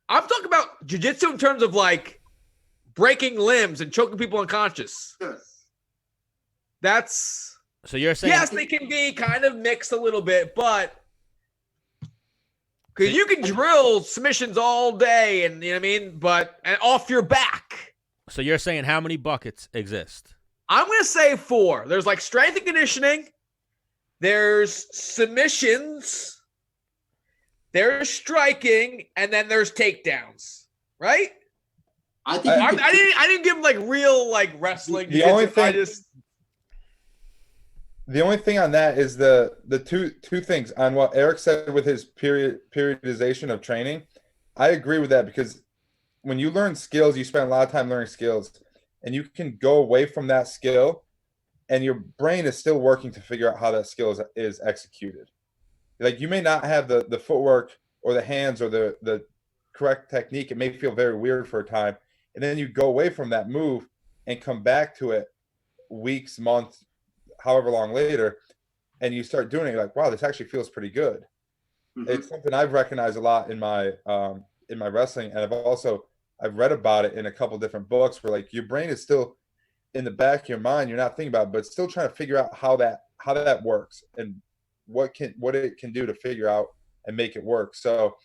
I'm talking about jiu-jitsu in terms of like breaking limbs and choking people unconscious. Sure. That's so you're saying yes, they can be kind of mixed a little bit, but because you can drill submissions all day, and you know what I mean, and off your back. So you're saying how many buckets exist? I'm gonna say 4. There's like strength and conditioning. There's submissions. There's striking, and then there's takedowns. Right? I think I didn't give like real like wrestling. The only thing on that is the two things on what Eric said with his periodization of training. I agree with that, because when you learn skills, you spend a lot of time learning skills, and you can go away from that skill, and your brain is still working to figure out how that skill is executed. Like, you may not have the footwork or the hands or the correct technique. It may feel very weird for a time, and then you go away from that move and come back to it weeks, months, however long later, and you start doing it, you're like, wow, this actually feels pretty good. Mm-hmm. It's something I've recognized a lot in my wrestling, and I've read about it in a couple different books, where like your brain is still in the back of your mind, you're not thinking about it, but still trying to figure out how that works and what it can do to figure out and make it work. So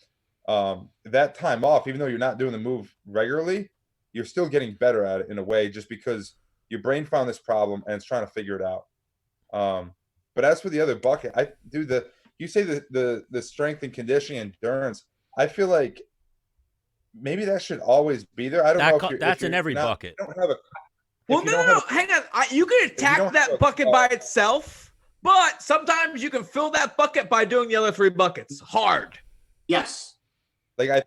that time off, even though you're not doing the move regularly, you're still getting better at it in a way, just because your brain found this problem and it's trying to figure it out. But as for the other bucket, you say the strength and conditioning and endurance, I feel like maybe that should always be there. I don't know. That's in every bucket. No. Hang on. You can attack that bucket by itself, but sometimes you can fill that bucket by doing the other 3 buckets hard. Yes. Like,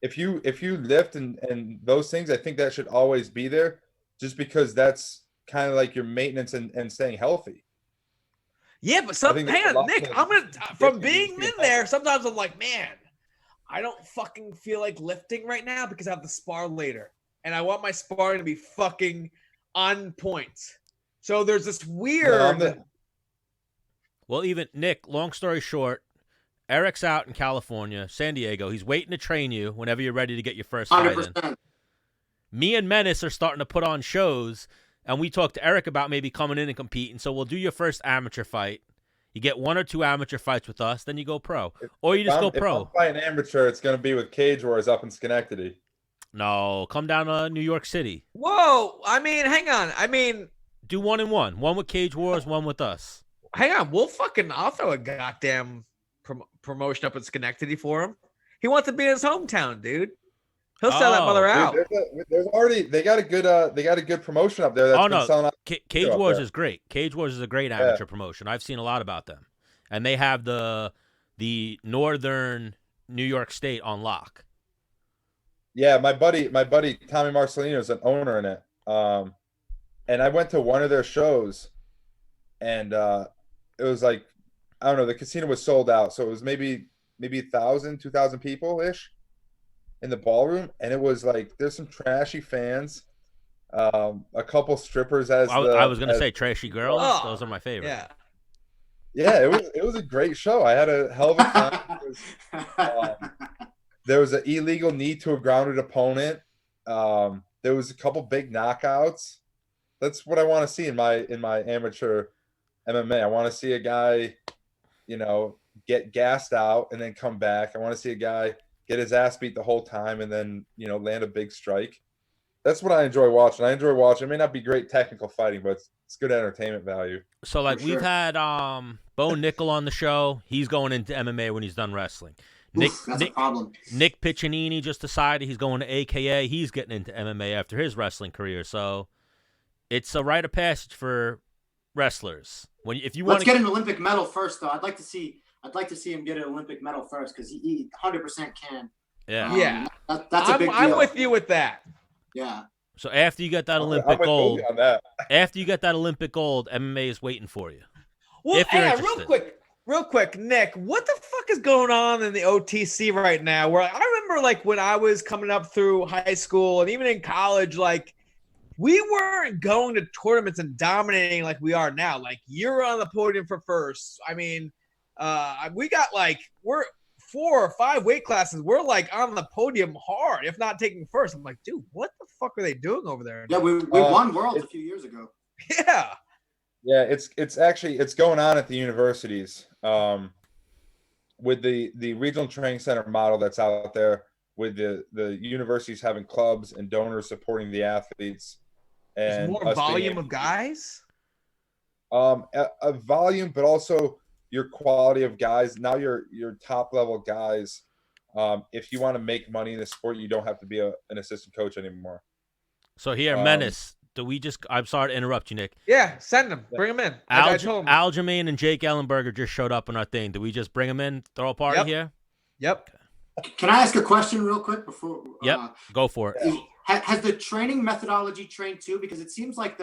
if you lift and those things, I think that should always be there, just because that's kind of like your maintenance and staying healthy. Yeah, but hang on, Nick. From being in there, sometimes I'm like, man, I don't fucking feel like lifting right now because I have to spar later, and I want my sparring to be fucking on point. So there's this weird. Well, even Nick. Long story short, Eric's out in California, San Diego. He's waiting to train you whenever you're ready to get your first fight in. Me and Menace are starting to put on shows, and we talked to Eric about maybe coming in and competing. So we'll do your first amateur fight. You get 1 or 2 amateur fights with us, then you go pro, or you just go pro. If I'm fighting amateur, it's going to be with Cage Wars up in Schenectady. No, come down to New York City. Whoa! I mean, hang on. I mean, do 1 and 1. 1 with Cage Wars, 1 with us. Hang on. I'll throw a goddamn promotion up in Schenectady for him. He wants to be in his hometown, dude. He'll sell that mother out. Dude, they got a good promotion up there. That's been selling out. Cage Wars is great. Cage Wars is a great amateur promotion. I've seen a lot about them, and they have the northern New York State on lock. Yeah, my buddy Tommy Marcelino is an owner in it. And I went to one of their shows, and it was like, I don't know, the casino was sold out, so it was maybe 1,000, 2,000 people ish in the ballroom, and it was like there's some trashy fans, a couple strippers I was gonna say trashy girls. Oh, those are my favorite. Yeah, it was a great show. I had a hell of a time. There was an illegal knee to a grounded opponent. There was a couple big knockouts. That's what I want to see in my amateur MMA. I want to see a guy, get gassed out and then come back. I want to see a guy get his ass beat the whole time and then, land a big strike. That's what I enjoy watching. It may not be great technical fighting, but it's good entertainment value. So we've had Bo Nickel on the show. He's going into MMA when he's done wrestling. That's a problem. Nick Piccinini just decided he's going to AKA. He's getting into MMA after his wrestling career. So it's a rite of passage for wrestlers. Let's get an Olympic medal first, though. I'd like to see him get an Olympic medal first because he 100% can. Yeah. That's a big deal. I'm with you with that. Yeah. So after you get that Olympic gold, MMA is waiting for you. Well, hang on, real quick, Nick, what the fuck is going on in the OTC right now? Where I remember, when I was coming up through high school and even in college, we weren't going to tournaments and dominating like we are now. You're on the podium for first. I mean, we got we're 4 or 5 weight classes. We're on the podium hard, if not taking first. I'm like, dude, what the fuck are they doing over there? Yeah, we won Worlds a few years ago. Yeah. Yeah, it's going on at the universities with the regional training center model that's out there, with the universities having clubs and donors supporting the athletes. And more volume of guys? A volume, but also your quality of guys. Now your top level guys, if you want to make money in the sport, you don't have to be an assistant coach anymore. So here, Menace, I'm sorry to interrupt you, Nick. Yeah, send them. Bring them in. Aljamain and Jake Ellenberger just showed up on our thing. Do we just bring them in, throw a party here? Yep. Can I ask a question real quick before? Yep, go for it. Has the training methodology changed too? Because it seems like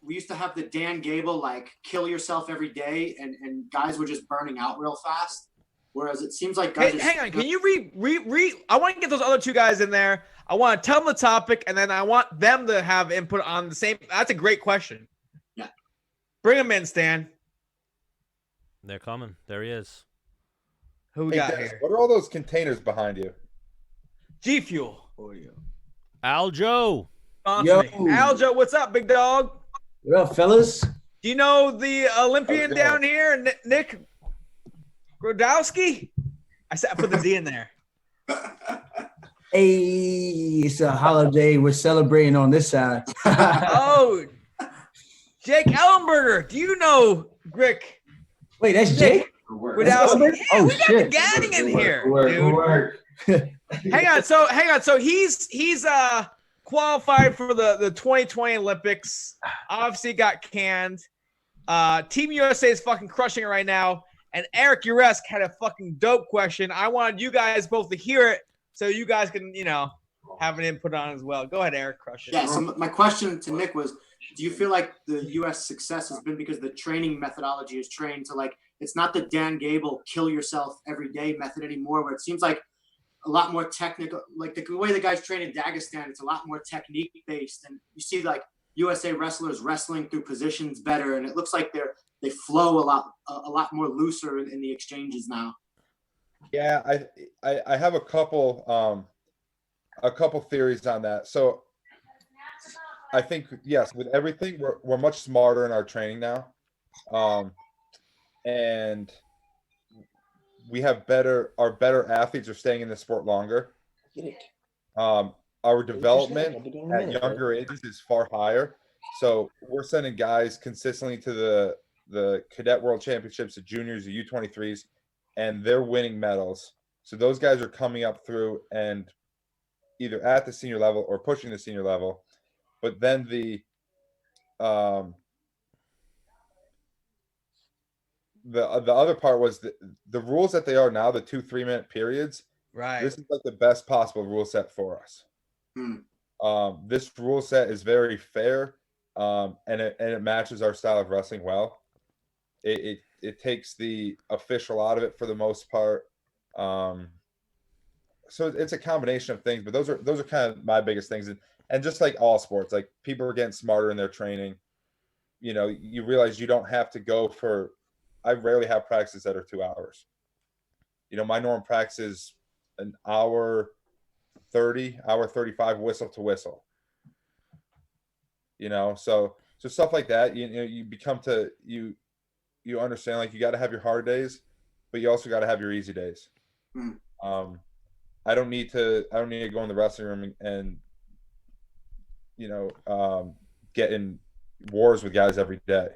we used to have the Dan Gable, kill yourself every day, and guys were just burning out real fast. Whereas it seems like guys. Hang on, can you read? I want to get those other 2 guys in there. I want to tell them the topic, and then I want them to have input on the same. That's a great question. Yeah. Bring them in, Stan. They're coming. There he is. Who we got here? What are all those containers behind you? G Fuel. Aljo. Yo. Aljo, what's up, big dog? What up, fellas? Do you know the Olympian down here, Nick Gwiazdowski? I put the D in there. Hey, it's a holiday. We're celebrating on this side. Oh, Jake Ellenberger. Do you know Rick? Wait, that's Jake? Gwiazdowski. Yeah, we got the gang in here, dude. Hang on. So he's qualified for the 2020 Olympics. Obviously got canned. Team USA is fucking crushing it right now. And Eric Uresk had a fucking dope question. I wanted you guys both to hear it so you guys can, have an input on it as well. Go ahead, Eric. Crush it. Yeah, so my question to Nick was, do you feel like the U.S. success has been because the training methodology is trained to it's not the Dan Gable kill yourself every day method anymore, where it seems like a lot more technical, the way the guys train in Dagestan, it's a lot more technique based, and you see USA wrestlers wrestling through positions better, and it looks like they flow a lot more looser in the exchanges now. Yeah, I have a couple theories on that. So I think yes, with everything, we're much smarter in our training now, and we have our better athletes are staying in the sport longer. Our development at younger ages is far higher, so we're sending guys consistently to the cadet world championships, the juniors, the U23s, and they're winning medals. So those guys are coming up through and either at the senior level or pushing the senior level. But then the other part was the rules that they are now, the 2-3 minute periods. Right. This is like the best possible rule set for us. This rule set is very fair, and it matches our style of wrestling well. It takes the official out of it for the most part. So it's a combination of things, but those are kind of my biggest things. And just like all sports, like people are getting smarter in their training. You know, you realize you don't have to go for. I rarely have practices that are 2 hours. You know, my norm practice is an hour 30, hour 35, whistle to whistle. You know, so stuff like that. You know, you understand, like, you got to have your hard days, but you also got to have your easy days. I don't need to go in the wrestling room and you know, get in wars with guys every day.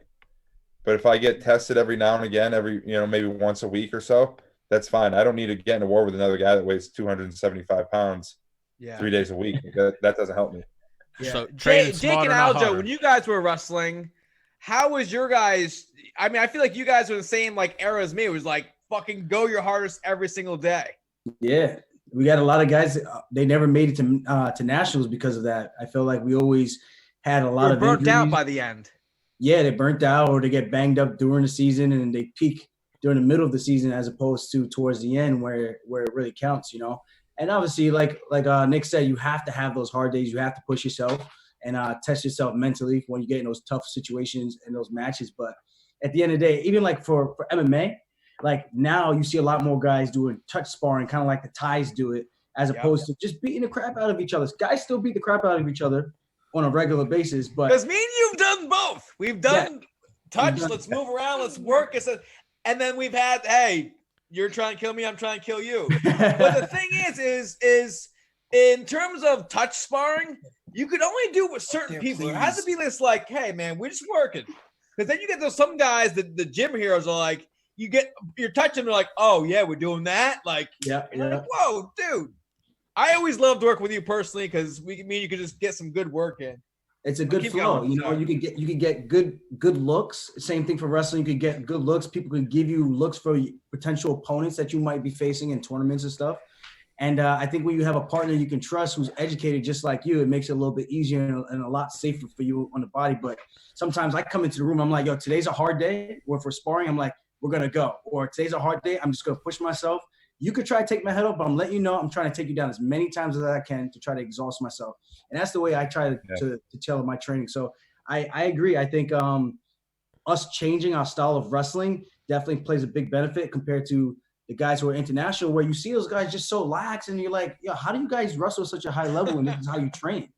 But if I get tested every now and again, maybe once a week or so, that's fine. I don't need to get in a war with another guy that weighs 275 pounds 3 days a week. That doesn't help me. Yeah. So Jake and Aljo, when you guys were wrestling, how was your guys? I mean, I feel like you guys were the same like era as me. It was like fucking go your hardest every single day. Yeah, we got a lot of guys. They never made it to nationals because of that. I feel like we always had a lot of burnt injuries. out by the end. Yeah, they burnt out or they get banged up during the season, and they peak during the middle of the season as opposed to towards the end where it really counts, you know. And obviously, like Nick said, you have to have those hard days. You have to push yourself and test yourself mentally when you get in those tough situations and those matches. But at the end of the day, even like for MMA, like now you see a lot more guys doing touch sparring, kind of like the Thais do it, as opposed to just beating the crap out of each other. Guys still beat the crap out of each other on a regular basis, but because me and you've done both. We've done touch. Let's move around. Let's work. And then we've had, hey, you're trying to kill me. I'm trying to kill you. But the thing is in terms of touch sparring, you could only do it with certain people. It has to be this like, hey man, we're just working. Because then you get those some guys that the gym heroes are like, you're touching, they're like, oh yeah, we're doing that. Like, like, whoa, dude. I always loved working with you personally because you could just get some good work in. It's a good flow. You know, you could get good looks. Same thing for wrestling. You could get good looks. People can give you looks for potential opponents that you might be facing in tournaments and stuff. And I think when you have a partner you can trust who's educated just like you, it makes it a little bit easier and a lot safer for you on the body. But sometimes I come into the room, I'm like, yo, today's a hard day. Or if we're sparring, I'm like, we're going to go. Or today's a hard day. I'm just going to push myself. You could try to take my head off, but I'm letting you know I'm trying to take you down as many times as I can to try to exhaust myself. And that's the way I try to tailor my training. So I agree. I think us changing our style of wrestling definitely plays a big benefit compared to the guys who are international, where you see those guys just so lax and you're like, yo, how do you guys wrestle at such a high level and this is how you train?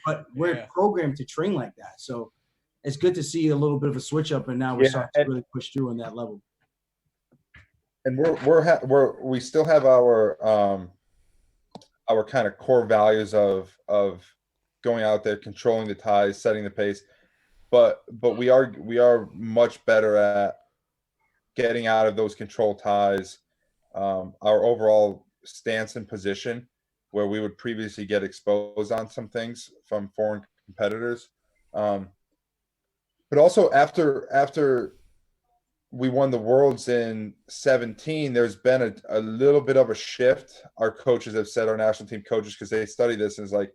But we're programmed to train like that. So it's good to see a little bit of a switch up, and now we're starting to really push through on that level. And we still have our kind of core values of going out there, controlling the ties, setting the pace, but we are much better at getting out of those control ties. Our overall stance and position, where we would previously get exposed on some things from foreign competitors, but also after we won the Worlds in 2017, there's been a little bit of a shift. Our coaches have said, our national team coaches, because they study this, and it's like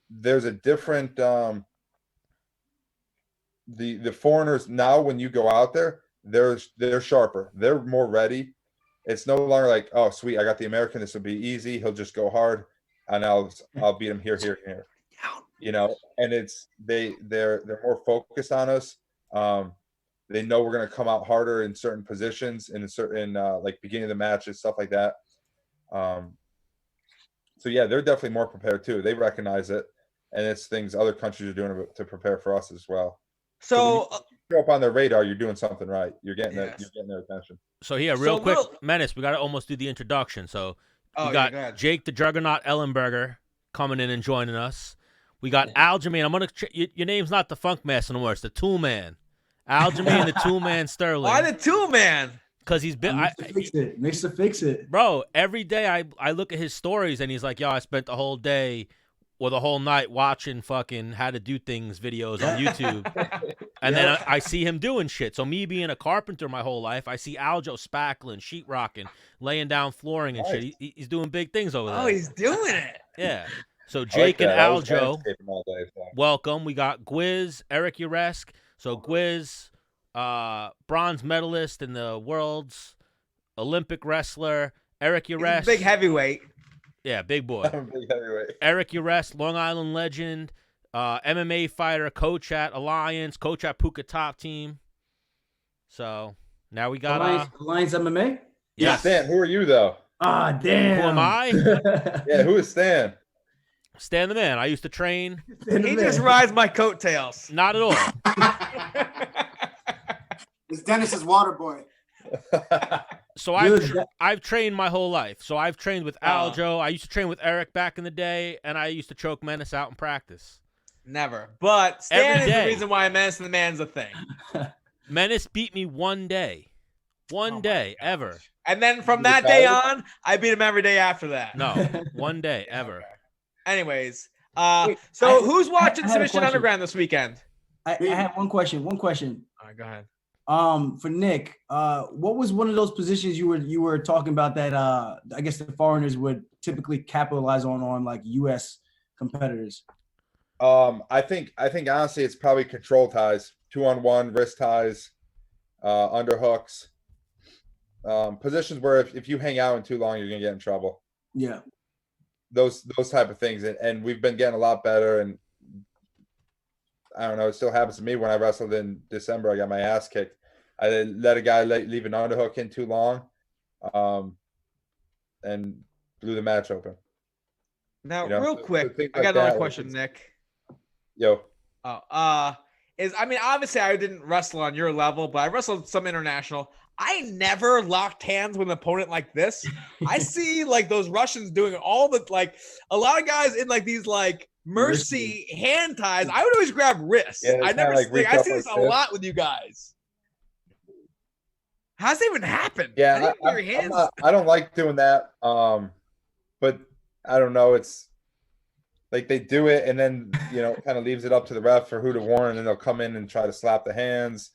there's a different the foreigners now, when you go out there, they're sharper. They're more ready. It's no longer like, oh, sweet, I got the American. This will be easy. He'll just go hard, and I'll beat him here. You know, and they're more focused on us. They know we're going to come out harder in certain positions, in like beginning of the matches, stuff like that. So yeah, they're definitely more prepared too. They recognize it, and it's things other countries are doing to prepare for us as well. So, when you show up on their radar, you're doing something right. You're getting Yes. you're getting their attention. So here, real quick, Menace, we got to almost do the introduction. So we got go ahead. Jake the Juggernaut Ellenberger coming in and joining us. We got Aljamain. I'm gonna. Your name's not the Funk Master anymore. It's the Tool Man. Aljamain the Tool Man Sterling. Why the Tool Man? Because he's been. Makes to fix it, bro. Every day I look at his stories and he's like, "Yo, I spent the whole day or the whole night watching fucking how to do things videos on YouTube." And then I see him doing shit. So me being a carpenter my whole life, I see Aljo spackling, sheetrocking, laying down flooring and shit. He's doing big things over there. Oh, he's doing it. Yeah. So Jake and Aljo, day, so. welcome. We got Eric Uresk. So Gwiz, bronze medalist in the world's Olympic wrestler. Eric Uresk, big heavyweight. Yeah, big boy. Big heavyweight. Eric Uresk, Long Island legend, MMA fighter, coach at Alliance, coach at Puka Top Team. So now we got Alliance MMA. Yes. Stan, who are you though? Ah, damn. Who am I? Yeah, who is Stan? Stan the Man. I used to train. He just rides my coattails. Not at all. It's Dennis's water boy. So I've trained my whole life. So I've trained with Aljo. I used to train with Eric back in the day, and I used to choke Menace out in practice. Never. But Stan Every is day. the reason why Menace and the Man's a thing. Menace beat me one day. One day, ever. And then from that day on, I beat him every day after that. No, one day, ever. Okay. Anyways, Wait, who's watching I had a Submission question. Underground this weekend? I have one question. All right, go ahead. For Nick, what was one of those positions you were talking about that I guess the foreigners would typically capitalize on like U.S. competitors? I think honestly it's probably control ties, 2-on-1 wrist ties, underhooks, positions where if you hang out in too long, you're gonna get in trouble. Yeah. Those type of things, and we've been getting a lot better. And I don't know, it still happens to me. When I wrestled in December, I got my ass kicked. I let a guy leave an underhook in too long, and blew the match open. Now, real quick, like I got another that, question, Nick. Yo. Obviously I didn't wrestle on your level, but I wrestled some international. I never locked hands with an opponent like this. I see like those Russians doing all the a lot of guys in like these like mercy hand ties. I would always grab wrists. Yeah, I see this a lot with you guys. How's that even happen? Yeah, I don't like doing that. But I don't know. It's like they do it, and then kind of leaves it up to the ref for who to warn, and then they'll come in and try to slap the hands.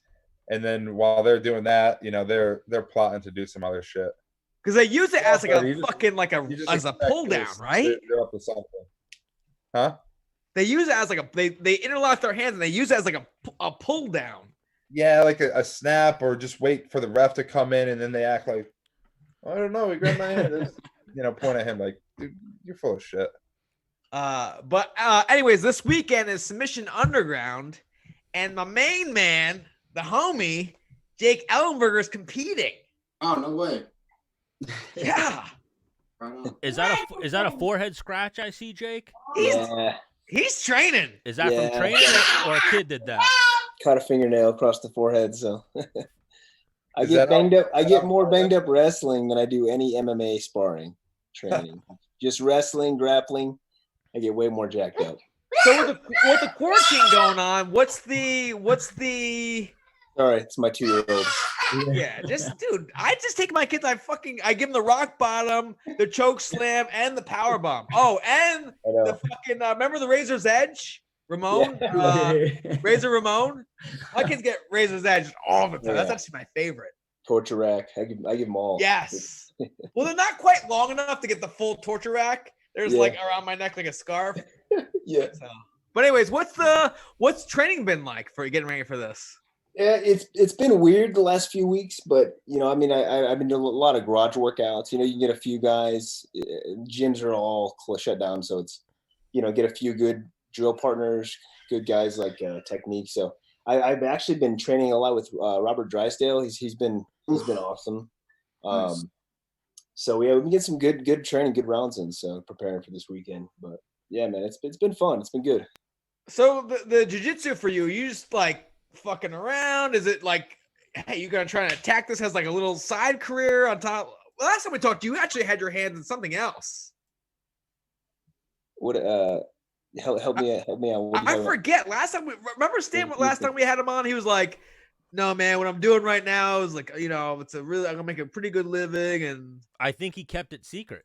And then while they're doing that, they're plotting to do some other shit. Because they use it as as a pull down, right? They're up to something. Huh? They use it as they interlock their hands and they use it as like a pull down. Yeah, like a snap, or just wait for the ref to come in, and then they act like, I don't know, he grabbed my hand. Point at him like, dude, you're full of shit. But anyways, this weekend is Submission Underground, and my main man, the homie, Jake Ellenberger, is competing. Oh, no way. Yeah. Is that a forehead scratch I see, Jake? He's training. Is that from training or a kid did that? Cut a fingernail across the forehead, so I get banged up. I get more banged up wrestling than I do any MMA sparring training. Just wrestling, grappling, I get way more jacked up. So with the quarantine going on, what's the Sorry, it's my 2-year-old. Yeah, dude, I just take my kids. I give them the rock bottom, the choke slam, and the power bomb. Oh, and the fucking remember the Razor's Edge, Ramon, Razor Ramon. My kids get Razor's Edge all the time. That's actually my favorite. Torture rack. I give them all. Yes. Well, they're not quite long enough to get the full torture rack. There's like around my neck like a scarf. Yeah. So. But anyways, what's training been like for getting ready for this? Yeah, it's been weird the last few weeks, but I've been doing a lot of garage workouts. You can get a few guys. Gyms are all shut down, so it's get a few good drill partners, good guys like technique. So I've actually been training a lot with Robert Drysdale. He's been awesome. Nice. So we get some good training, good rounds in. So preparing for this weekend, but Yeah, man, it's been fun. It's been good. So the jiu-jitsu for you just like fucking around? Is it like, hey, you gonna try to attack this as like a little side career on top? Well, last time we talked, you actually had your hands in something else. What help me out. What I forget. Last time remember Stan, last time we had him on, he was like, no, man, what I'm doing right now is like, you know, I'm gonna make a pretty good living. And I think he kept it secret.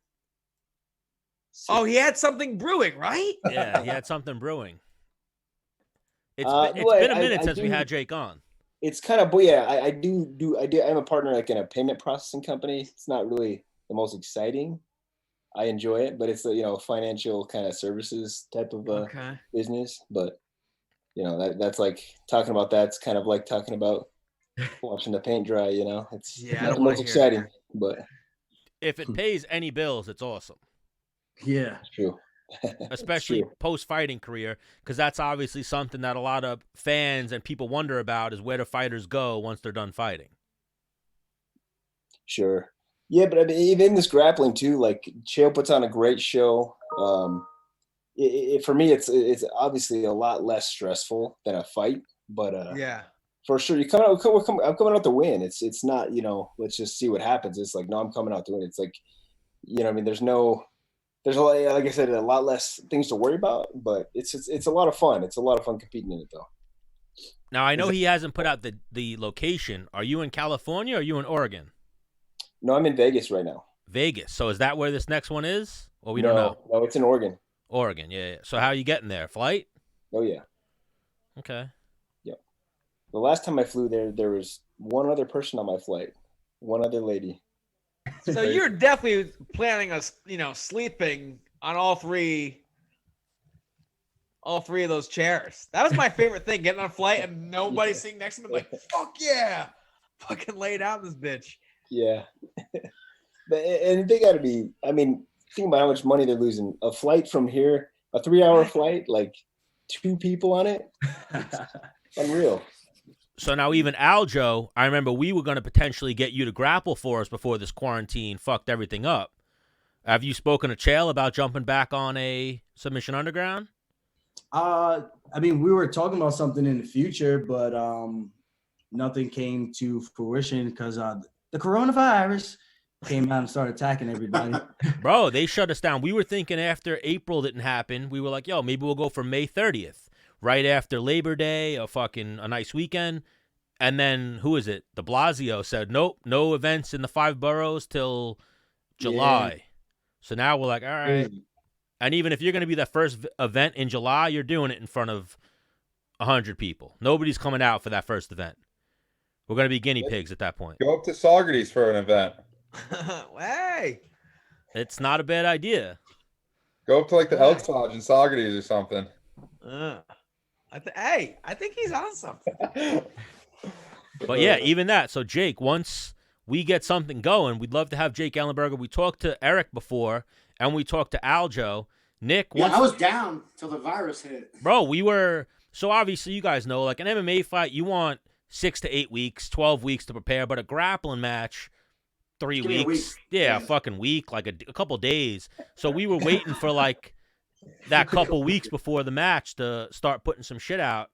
Oh, he had something brewing, right? Yeah, he had something brewing. It's been a minute since we had Jake on. It's kind of, but yeah, I do. I'm a partner like in a payment processing company. It's not really the most exciting. I enjoy it, but it's a financial kind of services type of business. But that's like talking about that's kind of like talking about watching the paint dry. It's not the most exciting, but if it pays any bills, it's awesome. Yeah, it's true. Especially post-fighting career, because that's obviously something that a lot of fans and people wonder about is where do fighters go once they're done fighting. Sure. Yeah, but I mean, even this grappling too, like Chael puts on a great show. For me, it's obviously a lot less stressful than a fight, but for sure, I'm coming out to win. It's not, let's just see what happens. It's like, no, I'm coming out to win. It's like, I mean, there's a lot, like I said, a lot less things to worry about, but it's a lot of fun. It's a lot of fun competing in it, though. Now, I know he hasn't put out the location. Are you in California or are you in Oregon? No, I'm in Vegas right now. Vegas. So is that where this next one is? Or we don't know? No, it's in Oregon. Oregon, yeah. So how are you getting there? Flight? Oh, yeah. Okay. Yeah. The last time I flew there was one other person on my flight, one other lady. So you're definitely planning on, sleeping on all three of those chairs. That was my favorite thing, getting on a flight and nobody sitting next to me. Like, fuck yeah, fucking lay down this bitch. Yeah. And they got to be, I mean, think about how much money they're losing. A flight from here, a 3-hour flight, like 2 people on it. It's unreal. So now even Aljo, I remember we were going to potentially get you to grapple for us before this quarantine fucked everything up. Have you spoken to Chael about jumping back on a submission underground? I mean, we were talking about something in the future, but nothing came to fruition because the coronavirus came out and started attacking everybody. Bro, they shut us down. We were thinking after April didn't happen, we were like, yo, maybe we'll go for May 30th. Right after Labor Day, a nice weekend. And then, who is it? De Blasio said, nope, no events in the 5 boroughs till July. Yeah. So now we're like, all right. And even if you're going to be the first event in July, you're doing it in front of 100 people. Nobody's coming out for that first event. We're going to be guinea pigs at that point. Go up to Saugerties for an event. Hey. It's not a bad idea. Go up to like the Elks Lodge in Saugerties or something. I think he's on something. But yeah, even that. So Jake, once we get something going, we'd love to have Jake Ellenberger. We talked to Eric before, and we talked to Aljo. Nick, I was down till the virus hit. Bro, we were so obviously you guys know, like an MMA fight, you want 6 to 8 weeks, 12 weeks to prepare, but a grappling match, 3 weeks. Yeah, a fucking week, like a couple days. So we were waiting for like that couple weeks before the match to start putting some shit out.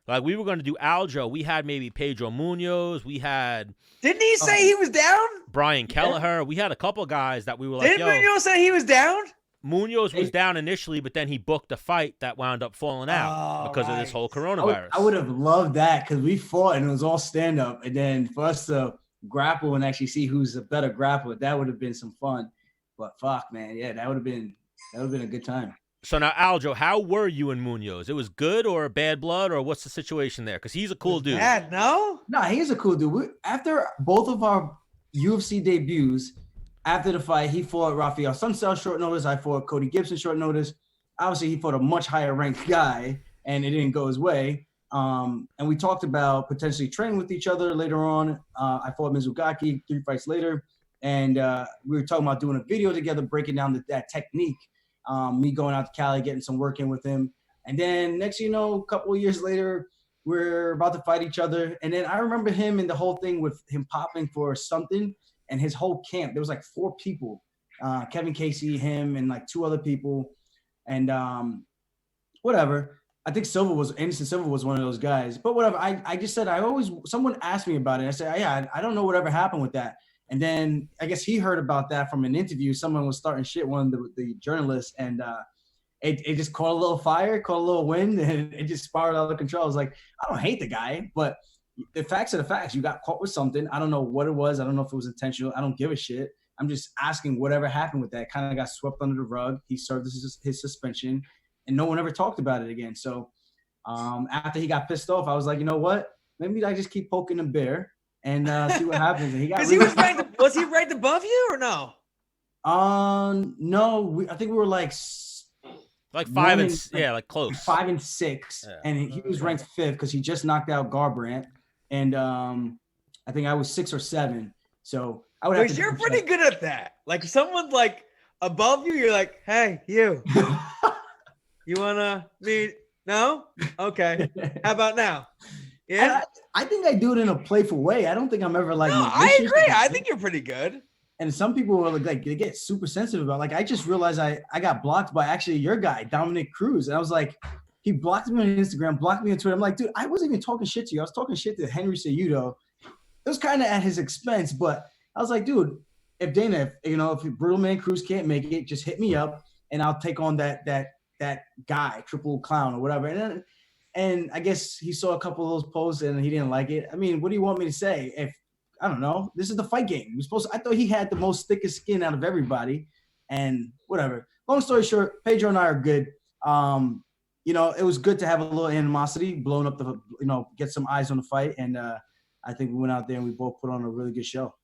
Like we were going to do Aljo. We had maybe Pedro Munhoz. We had. Didn't he say he was down? Brian Kelleher. We had a couple guys that we were like, Didn't Munhoz say he was down? Munhoz was down initially, but then he booked a fight that wound up falling out because of this whole coronavirus. I would have loved that because we fought and it was all stand up. And then for us to grapple and actually see who's a better grappler, that would have been some fun. But fuck, man. Yeah, that would have been a good time. So now, Aljo, how were you and Munhoz? It was good or bad blood, or what's the situation there? Because he's a cool dude. Bad, no? No, he's a cool dude. After both of our UFC debuts, after the fight, he fought Rafael Sunsell short notice. I fought Cody Gibson short notice. Obviously, he fought a much higher ranked guy, and it didn't go his way. And we talked about potentially training with each other later on. I fought Mizugaki 3 fights later, and we were talking about doing a video together, breaking down that technique. Me going out to Cali, getting some work in with him. And then next, a couple of years later, we're about to fight each other. And then I remember him and the whole thing with him popping for something and his whole camp. There was like 4 people, Kevin Casey, him, and like 2 other people. And whatever. I think Anderson Silva was one of those guys. But whatever. I just said someone asked me about it. I said, yeah, I don't know whatever happened with that. And then I guess he heard about that from an interview. Someone was starting shit, one of the journalists, and it just caught a little fire, caught a little wind, and it just spiraled out of control. I was like, I don't hate the guy, but the facts are the facts. You got caught with something. I don't know what it was. I don't know if it was intentional. I don't give a shit. I'm just asking whatever happened with that. Kind of got swept under the rug. He served his suspension, and no one ever talked about it again. So after he got pissed off, I was like, you know what? Maybe I just keep poking the bear and see what happens. And he got. Was he ranked above you or no? No. I think we were like 5 and like close. 5 and 6, yeah. And he was ranked 5th because he just knocked out Garbrandt, and I think I was 6 or 7. So I would. Because you're pretty good at that. Like someone's like above you, you're like, hey, you. You wanna meet? No? Okay. How about now? Yeah. I think I do it in a playful way. I don't think I'm ever like. No, I agree. I think you're pretty good. And some people were like, they get super sensitive about it. Like, I just realized I got blocked by actually your guy, Dominick Cruz. And I was like, he blocked me on Instagram, blocked me on Twitter. I'm like, dude, I wasn't even talking shit to you. I was talking shit to Henry Cejudo. It was kind of at his expense, but I was like, dude, if Brutal Man Cruz can't make it, just hit me up and I'll take on that guy, Triple Clown or whatever. And I guess he saw a couple of those posts and he didn't like it. I mean, what do you want me to say? If I don't know. This is the fight game. I thought he had the most thickest skin out of everybody, and whatever. Long story short, Pedro and I are good. It was good to have a little animosity, blowing up get some eyes on the fight, and I think we went out there and we both put on a really good show.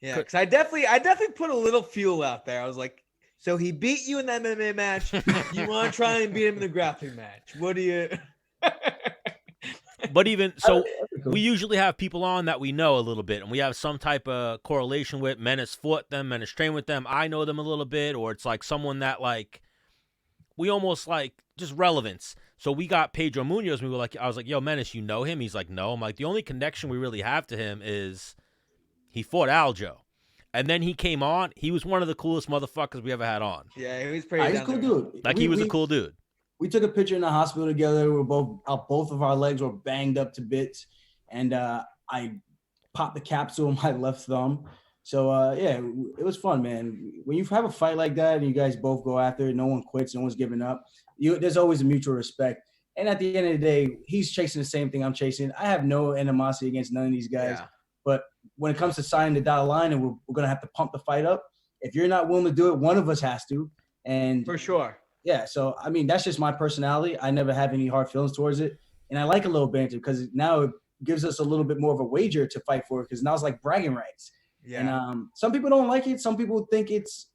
Yeah, because I definitely put a little fuel out there. I was like, so he beat you in the MMA match. You want to try and beat him in the grappling match? What do you? But even so, we usually have people on that we know a little bit, and we have some type of correlation with. Menace fought them, Menace trained with them. I know them a little bit, or it's like someone that like we almost like just relevance. So we got Pedro Munhoz. We were like, I was like, yo, Menace, you know him? He's like, no. I'm like, the only connection we really have to him is he fought Aljo. And then he came on. He was one of the coolest motherfuckers we ever had on. Yeah, he was pretty. He's a cool dude. Like he was a cool dude. We took a picture in the hospital together. We were both of our legs were banged up to bits, and I popped the capsule on my left thumb. So it was fun, man. When you have a fight like that and you guys both go after it, no one quits, no one's giving up. There's always a mutual respect. And at the end of the day, he's chasing the same thing I'm chasing. I have no animosity against none of these guys. Yeah. But when it comes to signing the dotted line and we're gonna have to pump the fight up, if you're not willing to do it, one of us has to. And for sure. Yeah, so I mean that's just my personality. I never have any hard feelings towards it, and I like a little banter because now it gives us a little bit more of a wager to fight for. Because now it's like bragging rights. Yeah. And some people don't like it. Some people think it's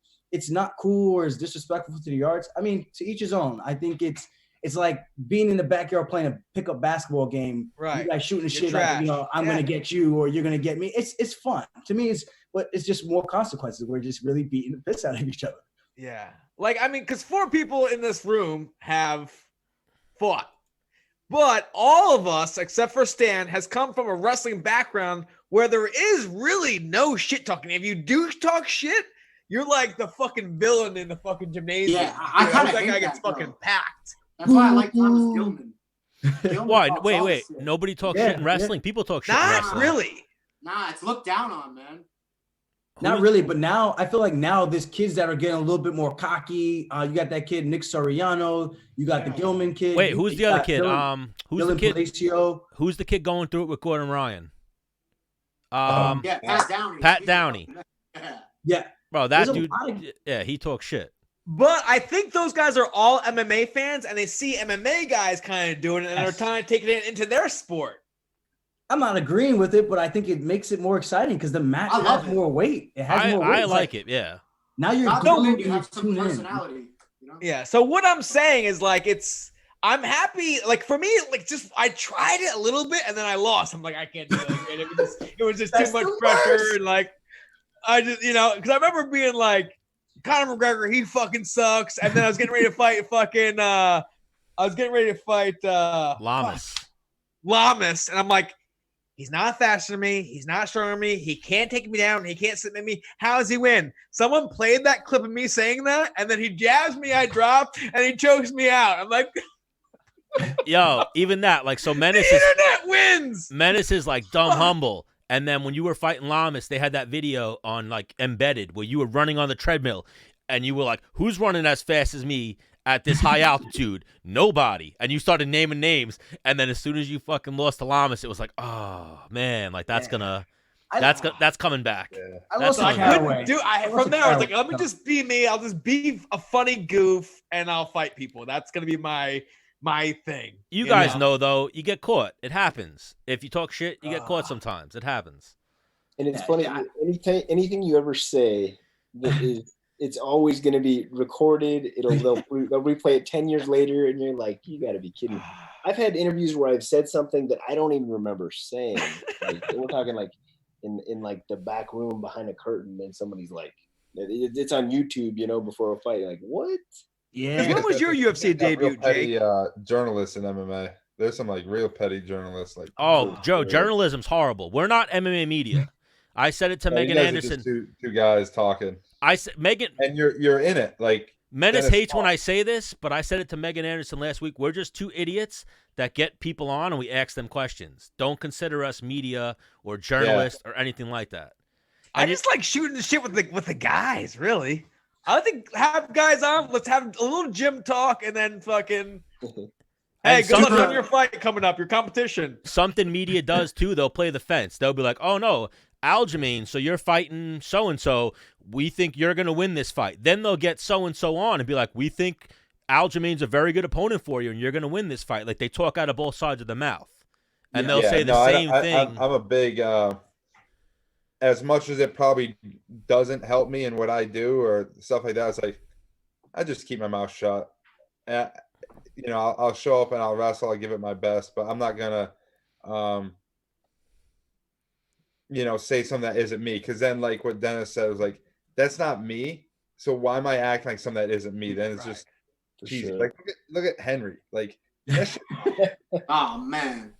not cool or is disrespectful to the arts. I mean, to each his own. I think it's like being in the backyard playing a pickup basketball game. Right. You guys shooting the shit like I'm gonna get you or you're gonna get me. It's fun to me. It's just more consequences. We're just really beating the piss out of each other. Yeah. Like, I mean, because 4 people in this room have fought. But all of us, except for Stan, has come from a wrestling background where there is really no shit talking. If you do talk shit, you're like the fucking villain in the fucking gymnasium. Yeah, I kind of that guy gets fucking packed. That's why I like Thomas Gilman. Why? Wait. Nobody talks shit in wrestling. Yeah. People talk shit in wrestling. Not really. Nah, it's looked down on, man. Not really, but now I feel like now there's kids that are getting a little bit more cocky. You got that kid Nick Soriano. You got the Gilman kid. Wait, who's the other kid? Who's the kid? Palacio. Who's the kid going through it with Gordon Ryan? Pat Downey. Pat Downey. Yeah, bro, that dude. Yeah, he talks shit. But I think those guys are all MMA fans, and they see MMA guys kind of doing it, and they're trying to take it into their sport. I'm not agreeing with it, but I think it makes it more exciting because the match has more weight. It has more weight. I like it, yeah. Now you're glued, you have some personality. You know? Yeah. So what I'm saying is like I'm happy. Like for me, like just I tried it a little bit and then I lost. I'm like I can't do it. It was just too much pressure and like I just because I remember being like Conor McGregor, he fucking sucks, and then I was getting ready to fight Lamas, and I'm like. He's not faster than me. He's not stronger than me. He can't take me down. He can't submit me. How does he win? Someone played that clip of me saying that, and then he jabs me, I drop, and he chokes me out. I'm like, yo, even that, like, so the Menace internet wins. Menace is like dumb humble. And then when you were fighting Lamas, they had that video on like Embedded where you were running on the treadmill and you were like, who's running as fast as me at this high altitude? Nobody. And you started naming names. And then as soon as you fucking lost to Lamas, it was like, oh man, like that's coming back. Yeah. I lost I to couldn't Caraway. from there, I was like, let me just be me. I'll just be a funny goof and I'll fight people. That's going to be my thing. You guys know, though, you get caught. It happens. If you talk shit, you get caught sometimes. It happens. And it's funny, anything you ever say, it's always going to be recorded. They'll replay it 10 years later, and you're like, you got to be kidding. I've had interviews where I've said something that I don't even remember saying. Like, we're talking like in like the back room behind a curtain, and somebody's like, it's on YouTube, before a fight. You're like, what? Yeah. When was your UFC debut, petty, Jake? journalists in MMA. There's some like real petty journalists. Like, Joe, journalism's horrible. We're not MMA media. I said it to Megan you guys are Anderson. just two guys talking. I said Megan, and you're in it. Like, Menace hates when I say this, but I said it to Megan Anderson last week. We're just two idiots that get people on and we ask them questions. Don't consider us media or journalists or anything like that. I just like shooting the shit with the guys, really. I think have guys on. Let's have a little gym talk and then fucking. Hey, good luck on your fight coming up, your competition. Something media does too. They'll play the fence. They'll be like, "Oh no, Aljamain, so you're fighting so and so. We think you're gonna win this fight." Then they'll get so and so on and be like, "We think Aljamain's a very good opponent for you, and you're gonna win this fight." Like they talk out of both sides of the mouth, and they'll say the same thing. I'm a big. As much as it probably doesn't help me in what I do or stuff like that, it's like I just keep my mouth shut. I'll show up and I'll wrestle. I'll give it my best, but I'm not gonna, say something that isn't me. Because then, like what Dennis said, was like, that's not me. So why am I acting like something that isn't me? Then it's just Jesus. Sure. Like look at Henry. Like, oh man.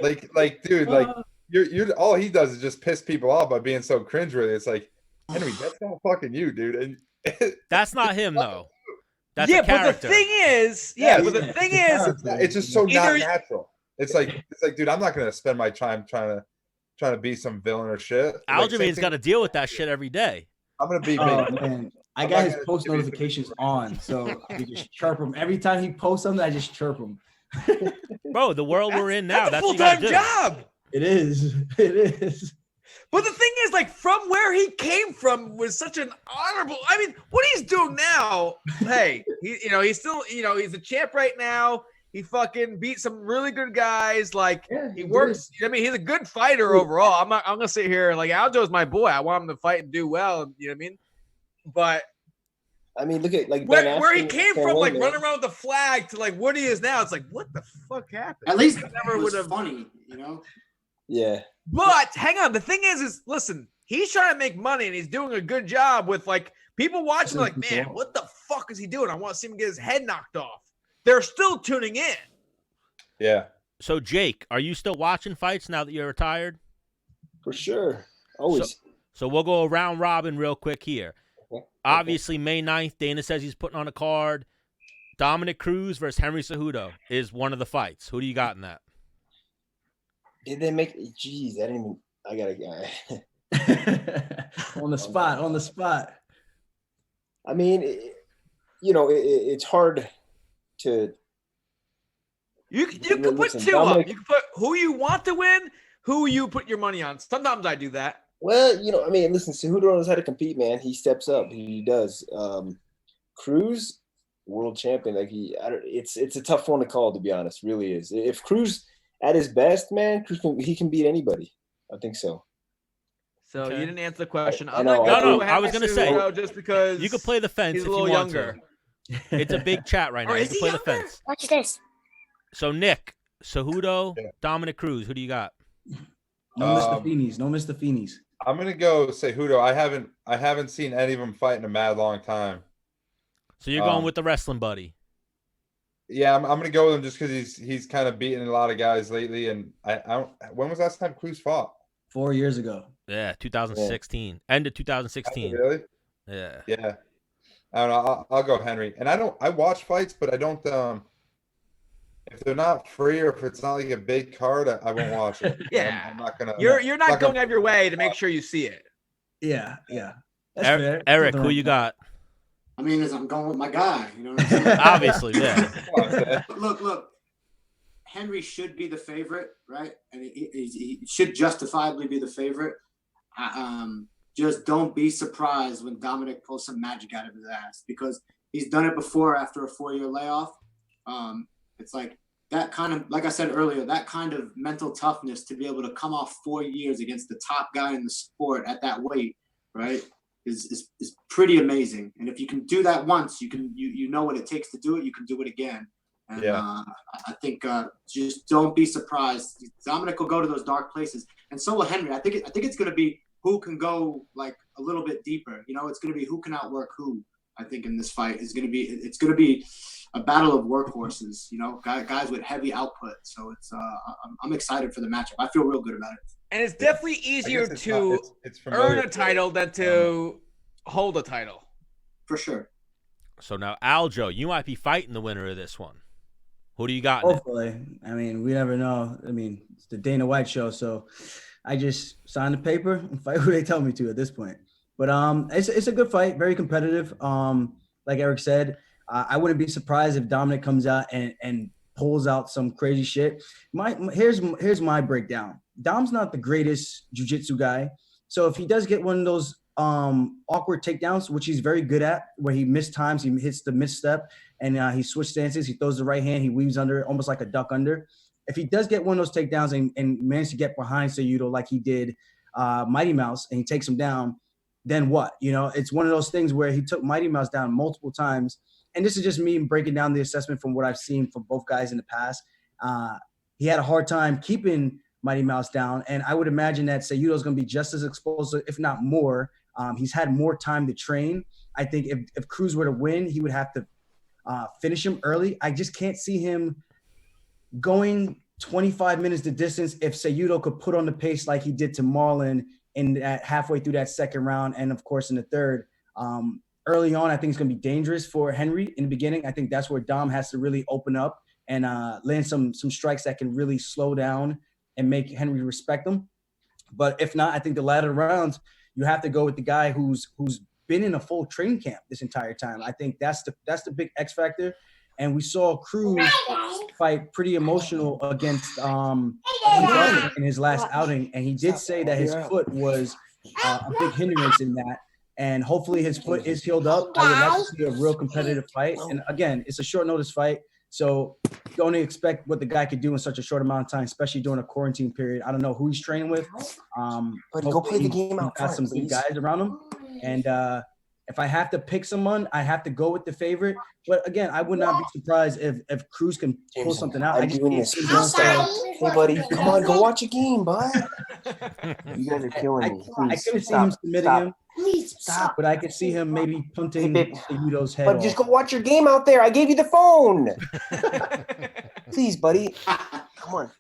Like dude, like. You're all he does is just piss people off by being so cringeworthy. It's like, Henry, that's not fucking you, dude. And that's not him though. That's a character. But the thing is, it's just so not natural. It's like, dude, I'm not gonna spend my time trying to be some villain or shit. Aljamain's got to deal with that shit every day. I'm gonna be. Man. I got his post notifications on, so I just chirp him every time he posts something. I just chirp him. Bro, the world we're in now, that's a full-time job. It is. But the thing is, like, from where he came from was such an honorable. I mean, what he's doing now, hey, he's still, he's a champ right now. He fucking beat some really good guys. Like, he works. I mean, he's a good fighter overall. I'm gonna sit here like Aljo's my boy. I want him to fight and do well. You know what I mean? But I mean, look at like where he came from, like running around with the flag to like what he is now. It's like, what the fuck happened? At least never would have funny, Yeah. But hang on, the thing is listen, he's trying to make money and he's doing a good job with like people watching like, man, what the fuck is he doing? I want to see him get his head knocked off. They're still tuning in. Yeah. So Jake, are you still watching fights now that you're retired? For sure. Always. So we'll go round robin real quick here. Okay. Obviously, May 9th, Dana says he's putting on a card. Dominick Cruz versus Henry Cejudo is one of the fights. Who do you got in that? Did they make? Jeez, I didn't even. I got a guy on the spot. I mean, it's hard to. You can put two up. You can put who you want to win, who you put your money on. Sometimes I do that. Well, I mean, listen, Cejudo knows how to compete, man. He steps up. He does. Cruz, world champion. Like it's a tough one to call, to be honest. Really is. If Cruz at his best, man, he can beat anybody. I think so. So you didn't answer the question. I know. I was gonna say just because you could play the fence he's if a little you want younger. to. It's a big chat right now. You can play the fence. Watch this. So Nick, Cejudo, Dominick Cruz. Who do you got? No Mr. Feeney's. I'm gonna go Cejudo. I haven't seen any of them fight in a mad long time. So you're going with the wrestling buddy. Yeah, I'm gonna go with him just because he's kind of beaten a lot of guys lately. And I don't. When was the last time Cruz fought? 4 years ago. Yeah, 2016. End of 2016. Really? Yeah. Yeah. I don't know. I'll go Henry. And I watch fights, but I don't. If they're not free or if it's not like a big card, I won't watch it. Yeah. I'm not gonna. You're not going out of your way to make sure you see it. Yeah. That's fair. Eric, Nothing who wrong you with that. got? I mean, I'm going with my guy. You know what I'm saying? Obviously, yeah. But look. Henry should be the favorite, right? And he should justifiably be the favorite. Just don't be surprised when Dominick pulls some magic out of his ass, because he's done it before after a 4-year layoff. It's like that kind of, like I said earlier, that kind of mental toughness to be able to come off 4 years against the top guy in the sport at that weight, right? Is pretty amazing. And if you can do that once, you know what it takes to do it. You can do it again. And I think just don't be surprised. Dominick will go to those dark places, and so will Henry. I think it's going to be who can go like a little bit deeper. You know, it's going to be who can outwork who. I think in this fight it's going to be a battle of workhorses. You know, guys with heavy output. So it's I'm excited for the matchup. I feel real good about it. And it's definitely easier to earn a title than to hold a title. For sure. So now, Aljo, you might be fighting the winner of this one. Who do you got? Hopefully. I mean, we never know. I mean, it's the Dana White show, so I just sign the paper and fight who they tell me to at this point. But it's a good fight, very competitive. Like Eric said, I wouldn't be surprised if Dominick comes out and pulls out some crazy shit. Here's my breakdown. Dom's not the greatest jiu-jitsu guy. So if he does get one of those awkward takedowns, which he's very good at, where he missed times, he hits the misstep, and he switch stances, he throws the right hand, he weaves under, almost like a duck under. If he does get one of those takedowns and manages to get behind Cejudo like he did Mighty Mouse, and he takes him down, then what? You know, it's one of those things where he took Mighty Mouse down multiple times. And this is just me breaking down the assessment from what I've seen from both guys in the past. He had a hard time keeping Mighty Mouse down, and I would imagine that Cejudo is going to be just as explosive, if not more. He's had more time to train. I think if Cruz were to win, he would have to finish him early. I just can't see him going 25 minutes the distance if Cejudo could put on the pace like he did to Marlon in that halfway through that second round, and of course in the third. Early on, I think it's going to be dangerous for Henry in the beginning. I think that's where Dom has to really open up and land some strikes that can really slow down and make Henry respect him. But if not, I think the latter rounds, you have to go with the guy who's been in a full training camp this entire time. I think that's the big X factor. And we saw Cruz fight pretty emotional against in his last outing, and he did say that his foot was a big hindrance in that. And hopefully his foot is healed up. I would like to see a real competitive fight. And again, it's a short notice fight, so don't expect what the guy could do in such a short amount of time, especially during a quarantine period. I don't know who he's training with. But go play the game out got some good guys around him. And if I have to pick someone, I have to go with the favorite. But again, I would not be surprised if Cruz can pull something out. I'm doing this freestyle. Hey, buddy, come on, go watch a game, bud. You guys are killing me. I couldn't see him submitting him. Please stop. But I could see him maybe punting Cejudo's head But just go watch your game out there. I gave you the phone. Please, buddy. Come on.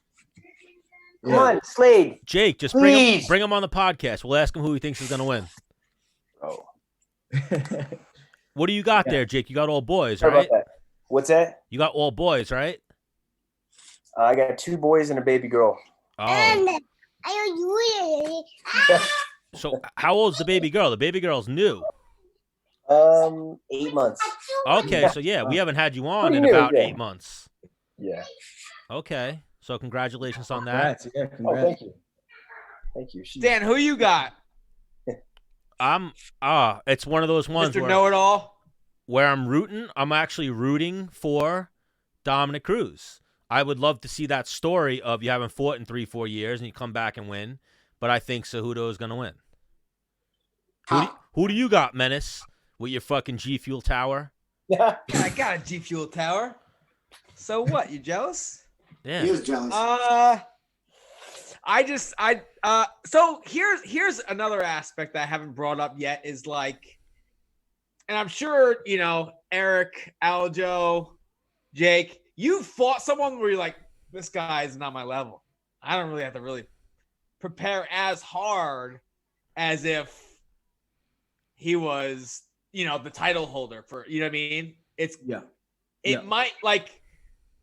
Come on, Slade. Jake, just bring him on the podcast. We'll ask him who he thinks is going to win. Oh. What do you got there, Jake? You got all boys, Sorry right? about that. What's that? You got all boys, right? I got 2 boys and a baby girl. Oh. So how old's the baby girl? The baby girl's new. 8 months. Okay, so yeah, we haven't had you on in about 8 months. Yeah. Okay, so congratulations on that. Congrats. Yeah, Oh, thank you. Thank you. Dan, who you got? It's one of those ones Mr. Know-It-All? where I'm actually rooting for Dominick Cruz. I would love to see that story of you haven't fought in 3-4 years and you come back and win, but I think Cejudo is going to win. Who do you got, Menace, with your fucking G Fuel tower? Yeah. I got a G Fuel tower. So what? You jealous? Yeah. He is jealous. So here's another aspect that I haven't brought up yet is like, and I'm sure, Eric, Aljo, Jake, you fought someone where you're like, this guy is not my level. I don't really have to really prepare as hard as if he was, the title holder for, you know what I mean? Might like,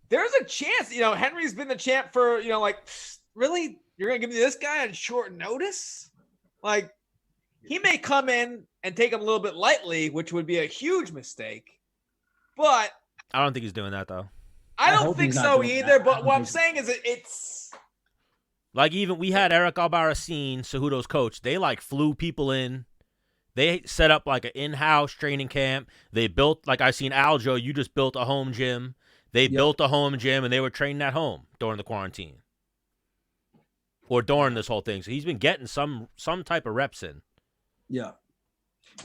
there's a chance, Henry's been the champ for, really? You're going to give me this guy on short notice? Like, he may come in and take him a little bit lightly, which would be a huge mistake. But I don't think he's doing that, though. I don't think so either. But what I'm saying is it's like, even we had Eric Albarracin, Cejudo's coach. They like flew people in. They set up like an in-house training camp. They built, like I seen Aljo, you just built a home gym. They built a home gym, and they were training at home during the quarantine or during this whole thing. So he's been getting some type of reps in. Yeah.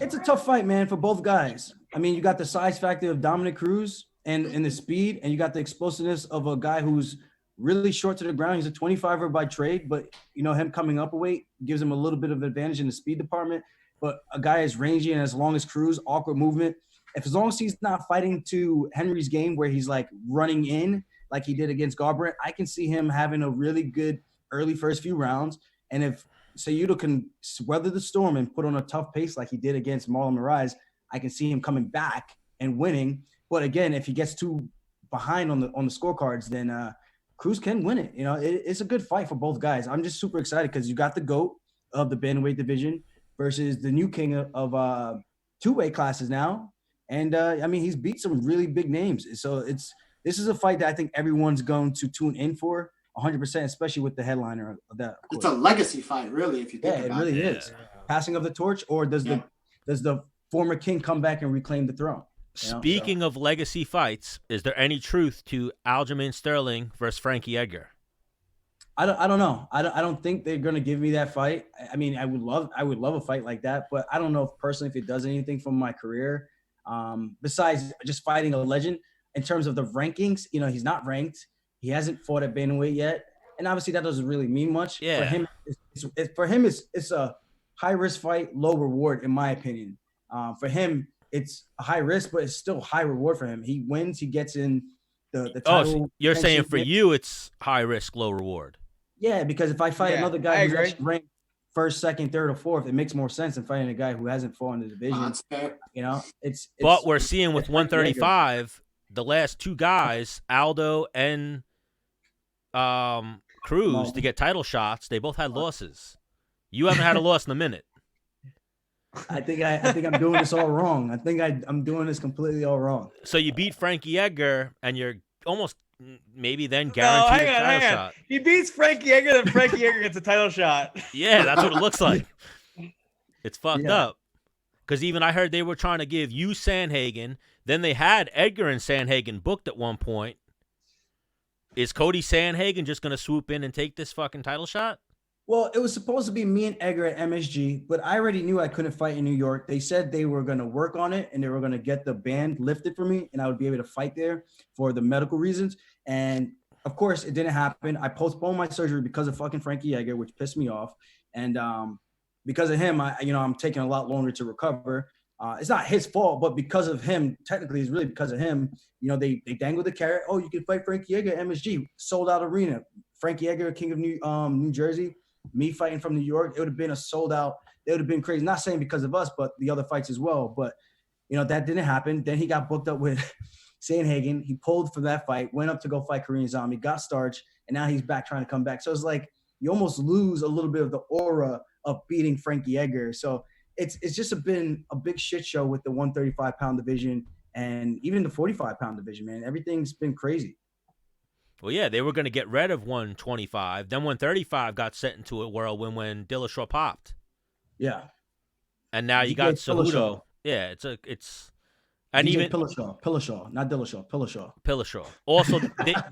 It's a tough fight, man, for both guys. I mean, you got the size factor of Dominick Cruz and the speed, and you got the explosiveness of a guy who's really short to the ground. He's a 25er by trade, but, him coming up a weight gives him a little bit of advantage in the speed department. But a guy as rangy and as long as Cruz, awkward movement. As long as he's not fighting to Henry's game where he's like running in like he did against Garbrandt, I can see him having a really good early first few rounds. And if Cejudo can weather the storm and put on a tough pace like he did against Marlon Moraes, I can see him coming back and winning. But again, if he gets too behind on the scorecards, then Cruz can win it. It's a good fight for both guys. I'm just super excited because you got the GOAT of the bantamweight division versus the new king of two weight classes now. And he's beat some really big names. So this is a fight that I think everyone's going to tune in for 100%, especially with the headliner of that. Of it's a legacy fight, really, if you think about it. Yeah, it really is. Passing of the torch, or does the former king come back and reclaim the throne? Speaking of legacy fights, is there any truth to Aljamain Sterling versus Frankie Edgar? I don't know. I don't think they're gonna give me that fight. I mean, I would love a fight like that, but I don't know if personally if it does anything for my career. Besides just fighting a legend in terms of the rankings, he's not ranked. He hasn't fought at bantamweight yet, and obviously that doesn't really mean much. Yeah. For him, it's a high risk fight, low reward, in my opinion. For him, it's a high risk, but it's still high reward for him. He wins, he gets in the title. So you're saying for you, it's high risk, low reward. Yeah, because if I fight another guy who's actually ranked first, second, third, or fourth, it makes more sense than fighting a guy who hasn't fought in the division. It's but we're seeing with 135, the last two guys, Aldo and Cruz, to get title shots, they both had losses. You haven't had a loss in a minute. I think I'm doing this all wrong. I think I'm doing this completely all wrong. So you beat Frankie Edgar, and you're almost maybe then guaranteed a title shot. He beats Frankie Edgar, then Frankie Edgar gets a title shot. Yeah, that's what it looks like. It's fucked up. Because even I heard they were trying to give you Sandhagen. Then they had Edgar and Sandhagen booked at one point. Is Cody Sandhagen just going to swoop in and take this fucking title shot? Well, it was supposed to be me and Edgar at MSG, but I already knew I couldn't fight in New York. They said they were going to work on it and they were going to get the ban lifted for me and I would be able to fight there for the medical reasons. And of course, it didn't happen. I postponed my surgery because of fucking Frankie Edgar, which pissed me off. And because of him, I'm taking a lot longer to recover. It's not his fault, but because of him, technically, it's really because of him. They dangled the carrot. Oh, you can fight Frankie Edgar at MSG, sold out arena. Frankie Edgar, king of New Jersey. Me fighting from New York, it would have been a sold out. It would have been crazy. Not saying because of us, but the other fights as well. But, that didn't happen. Then he got booked up with Sandhagen. He pulled from that fight, went up to go fight Korean Zombie, got starched, and now he's back trying to come back. So it's like you almost lose a little bit of the aura of beating Frankie Edgar. So it's just been a big shit show with the 135-pound division and even the 45-pound division, man. Everything's been crazy. Well, yeah, they were going to get rid of 125. Then 135 got sent into a whirlwind when Dillashaw popped. Yeah. And now you got Cejudo. Yeah, it's and DJ even Dillashaw, not Dillashaw, Dillashaw. Also,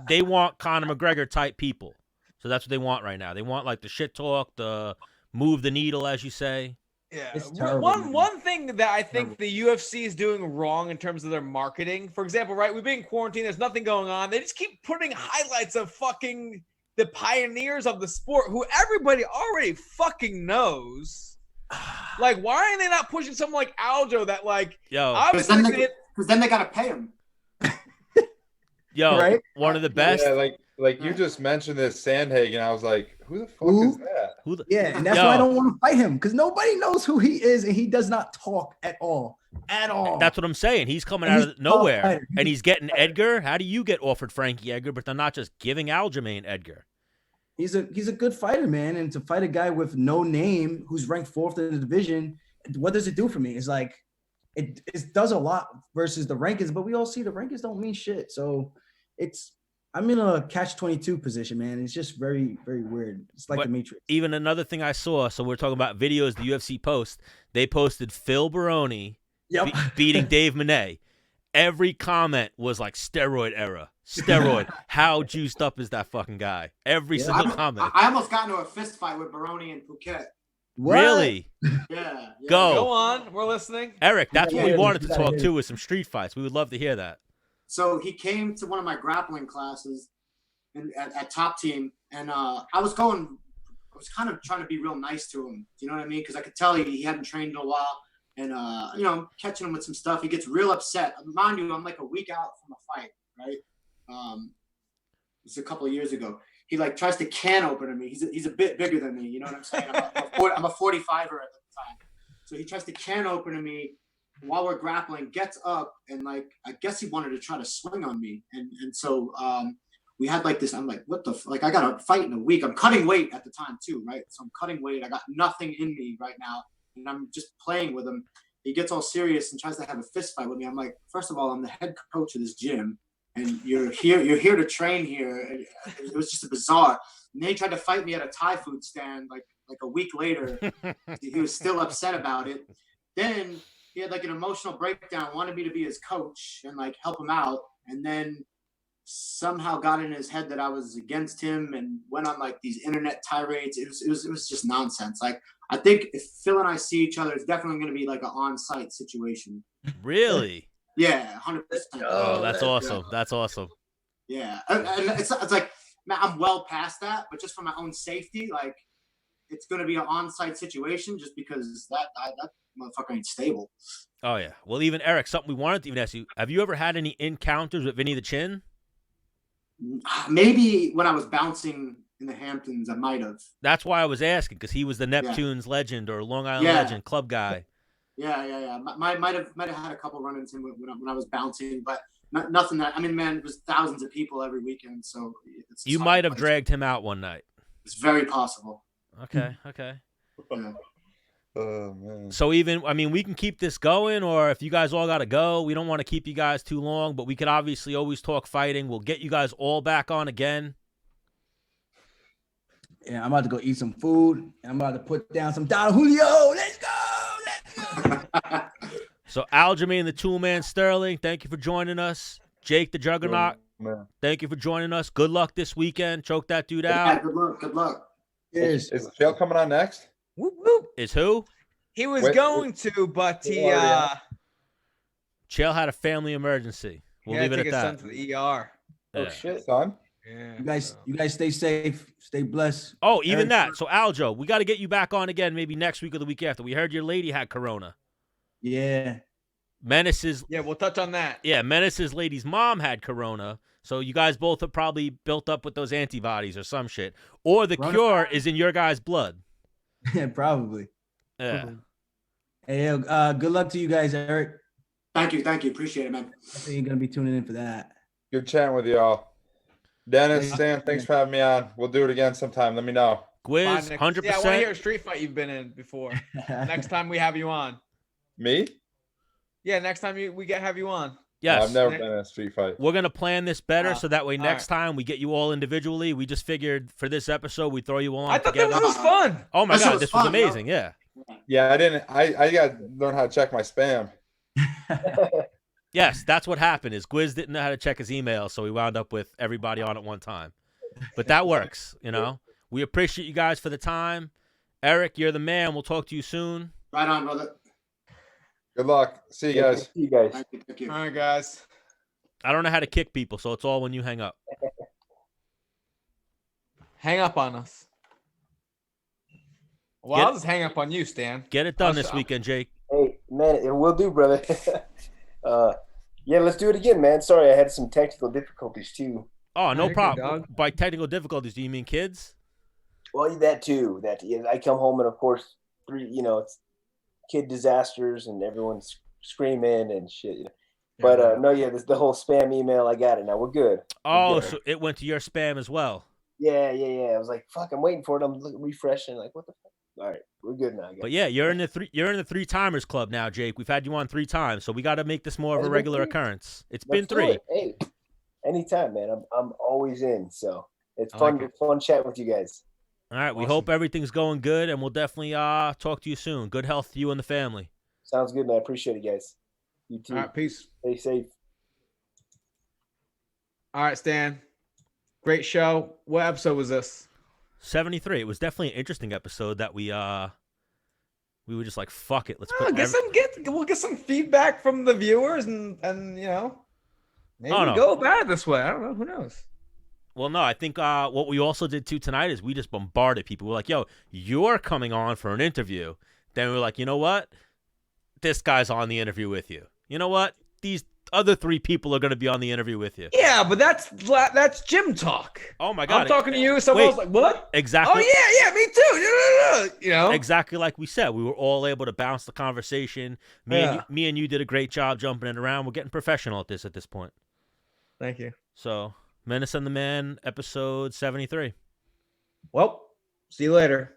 they want Conor McGregor type people. So that's what they want right now. They want like the shit talk, the move the needle, as you say. Yeah, it's terrible, one thing that I think the UFC is doing wrong in terms of their marketing. For example, right, we've been in quarantine. There's nothing going on. They just keep putting highlights of fucking the pioneers of the sport, who everybody already fucking knows. Like, why are they not pushing someone like Aljo that, like, obviously because then they gotta pay him. Yo, Right? one of the best. Yeah, like you just mentioned this Sandhagen. I was like, who the fuck is that? Who the, Yeah, and that's why I don't want to fight him because nobody knows who he is, and he does not talk at all. At all. That's what I'm saying. He's coming And out he's of nowhere, tough fighter. and he's getting Edgar. How do you get offered Frankie Edgar, but they're not just giving Aljamain Edgar? He's a good fighter, man, and to fight a guy with no name who's ranked 4th in the division, what does it do for me? It's like it does a lot versus the rankings, but we all see the rankings don't mean shit. So I'm in a catch-22 position, man. It's just very, very weird. It's like But the Matrix. Even another thing I saw. So we're talking about videos the UFC post. They posted Phil Baroni Yep. beating Dave Monet. Every comment was like steroid era. Steroid. How juiced up is that fucking guy? Every single comment. I almost got into a fist fight with Baroni and Phuket. What? Really? Yeah. Go. Go on. We're listening. Eric, that's what we Yeah, wanted to yeah, talk yeah. to with some street fights. We would love to hear that. So he came to one of my grappling classes at Top Team, and I was kind of trying to be real nice to him. Do you know what I mean? Because I could tell he hadn't trained in a while, and I'm catching him with some stuff. He gets real upset. Mind you, I'm like a week out from a fight, right? It was a couple of years ago. He like tries to can open me. He's a bit bigger than me. You know what I'm saying? I'm a 45er at the time. So he tries to can open me while we're grappling, gets up, and like I guess he wanted to try to swing on me. And so we had like this, I'm like, what the like I got a fight in a week. I'm cutting weight at the time too, right? So I'm cutting weight. I got nothing in me right now. And I'm just playing with him. He gets all serious and tries to have a fist fight with me. I'm like, first of all, I'm the head coach of this gym. And you're here to train here. It was just a bizarre. And then he tried to fight me at a Thai food stand like a week later. He was still upset about it. Then he had like an emotional breakdown, wanted me to be his coach and like help him out. And then somehow got in his head that I was against him and went on like these internet tirades. It was just nonsense. Like I think if Phil and I see each other, it's definitely going to be like an on-site situation. Really? Yeah, 100%. Oh, that's awesome. That's awesome. Yeah, and it's like, man, I'm well past that, but just for my own safety, like it's going to be an on-site situation just because that motherfucker ain't stable. Oh, yeah. Well, even Eric, something we wanted to even ask you, have you ever had any encounters with Vinny the Chin? Maybe when I was bouncing in the Hamptons, I might have. That's why I was asking, because he was the Neptune's legend or Long Island legend club guy. Yeah. Might have had a couple run-ins when I was bouncing, but nothing that. I mean, man, it was thousands of people every weekend, so you might have dragged him out one night. It's very possible. Okay. Yeah. Oh man. So we can keep this going, or if you guys all got to go, we don't want to keep you guys too long, but we could obviously always talk fighting. We'll get you guys all back on again. Yeah, I'm about to go eat some food, and I'm about to put down some Don Julio. Let's go. So Aljamain the Toolman Sterling, thank you for joining us. Jake the Juggernaut, thank you for joining us. Good luck this weekend. Choke that dude out. Yeah, good luck. Cheers. Is Phil coming on next? Whoop, whoop. Is who? He was Wait, going to, but he Chael had a family emergency. We'll leave it at his son that. to the ER. Oh Yeah. shit. Son? Yeah. You guys stay safe, stay blessed. Oh, even Eric- that. So Aljo, we got to get you back on again maybe next week or the week after. We heard your lady had corona. Yeah. Menace's We'll touch on that. Menace's lady's mom had corona. So you guys both have probably built up with those antibodies or some shit. Or the cure is in your guys' blood. Yeah, probably. Yeah. Hey, good luck to you guys, Eric. Thank you. Appreciate it, man. I think you're gonna be tuning in for that. Good chatting with y'all. Dennis, Stan, thanks for having me on. We'll do it again sometime. Let me know. Gwiz, 100%. Yeah, I want to hear a street fight you've been in before. Next time we have you on. Me? Yeah, next time we have you on. Yes. I've never been in a street fight. We're going to plan this better so that way next right. time we get you all individually. We just figured for this episode we throw you all on I thought together. this was fun. Oh my This God, was this was fun, amazing. Yeah. Yeah, I got to learn how to check my spam. Yes, that's what happened is Gwiz didn't know how to check his email, so we wound up with everybody on at one time. But that works, you know. We appreciate you guys for the time. Eric, you're the man. We'll talk to you soon. Right on, brother. Good luck. See you guys. See you guys. Thank you. All right, guys. I don't know how to kick people, so it's all when you hang up. Hang up on us. Well, I'll just hang up on you, Stan. Get it done I'll this stop. weekend, Jake. Hey, man, it will do, brother. Yeah, let's do it again, man. Sorry, I had some technical difficulties too. Oh, no You're good, problem. dog. By technical difficulties, do you mean kids? Well, that too. I come home and of course, it's kid disasters and everyone's screaming and shit. But no, yeah, the whole spam email, I got it now. We're good. Oh, so it went to your spam as well. Yeah. I was like, fuck, I'm waiting for it. I'm refreshing. Like, what the fuck? All right, we're good now. But yeah, you're in the three timers club now, Jake. We've had you on 3 times, so we got to make this more of a regular occurrence. It's been 3. Hey, anytime, man. I'm always in. So it's I fun. like it. Fun chat with you guys. All right, we hope everything's going good, and we'll definitely talk to you soon. Good health to you and the family. Sounds good, man. I appreciate it, guys. You too. All right, peace. Stay safe. All right, Stan. Great show. What episode was this? 73. It was definitely an interesting episode that we were just like, fuck it, let's put. We'll get some feedback from the viewers, and maybe go about it this way. I don't know. Who knows? Well, no, I think what we also did too tonight is we just bombarded people. We're like, yo, you're coming on for an interview. Then we're like, you know what? This guy's on the interview with you. You know what? These other 3 people are going to be on the interview with you. Yeah, but that's gym talk. Oh my God. I'm talking to you. Someone's like, what? Exactly. Oh yeah, me too. Exactly like we said. We were all able to bounce the conversation. Me and you did a great job jumping it around. We're getting professional at this point. Thank you. So, Menace and the Man, episode 73. Well, see you later.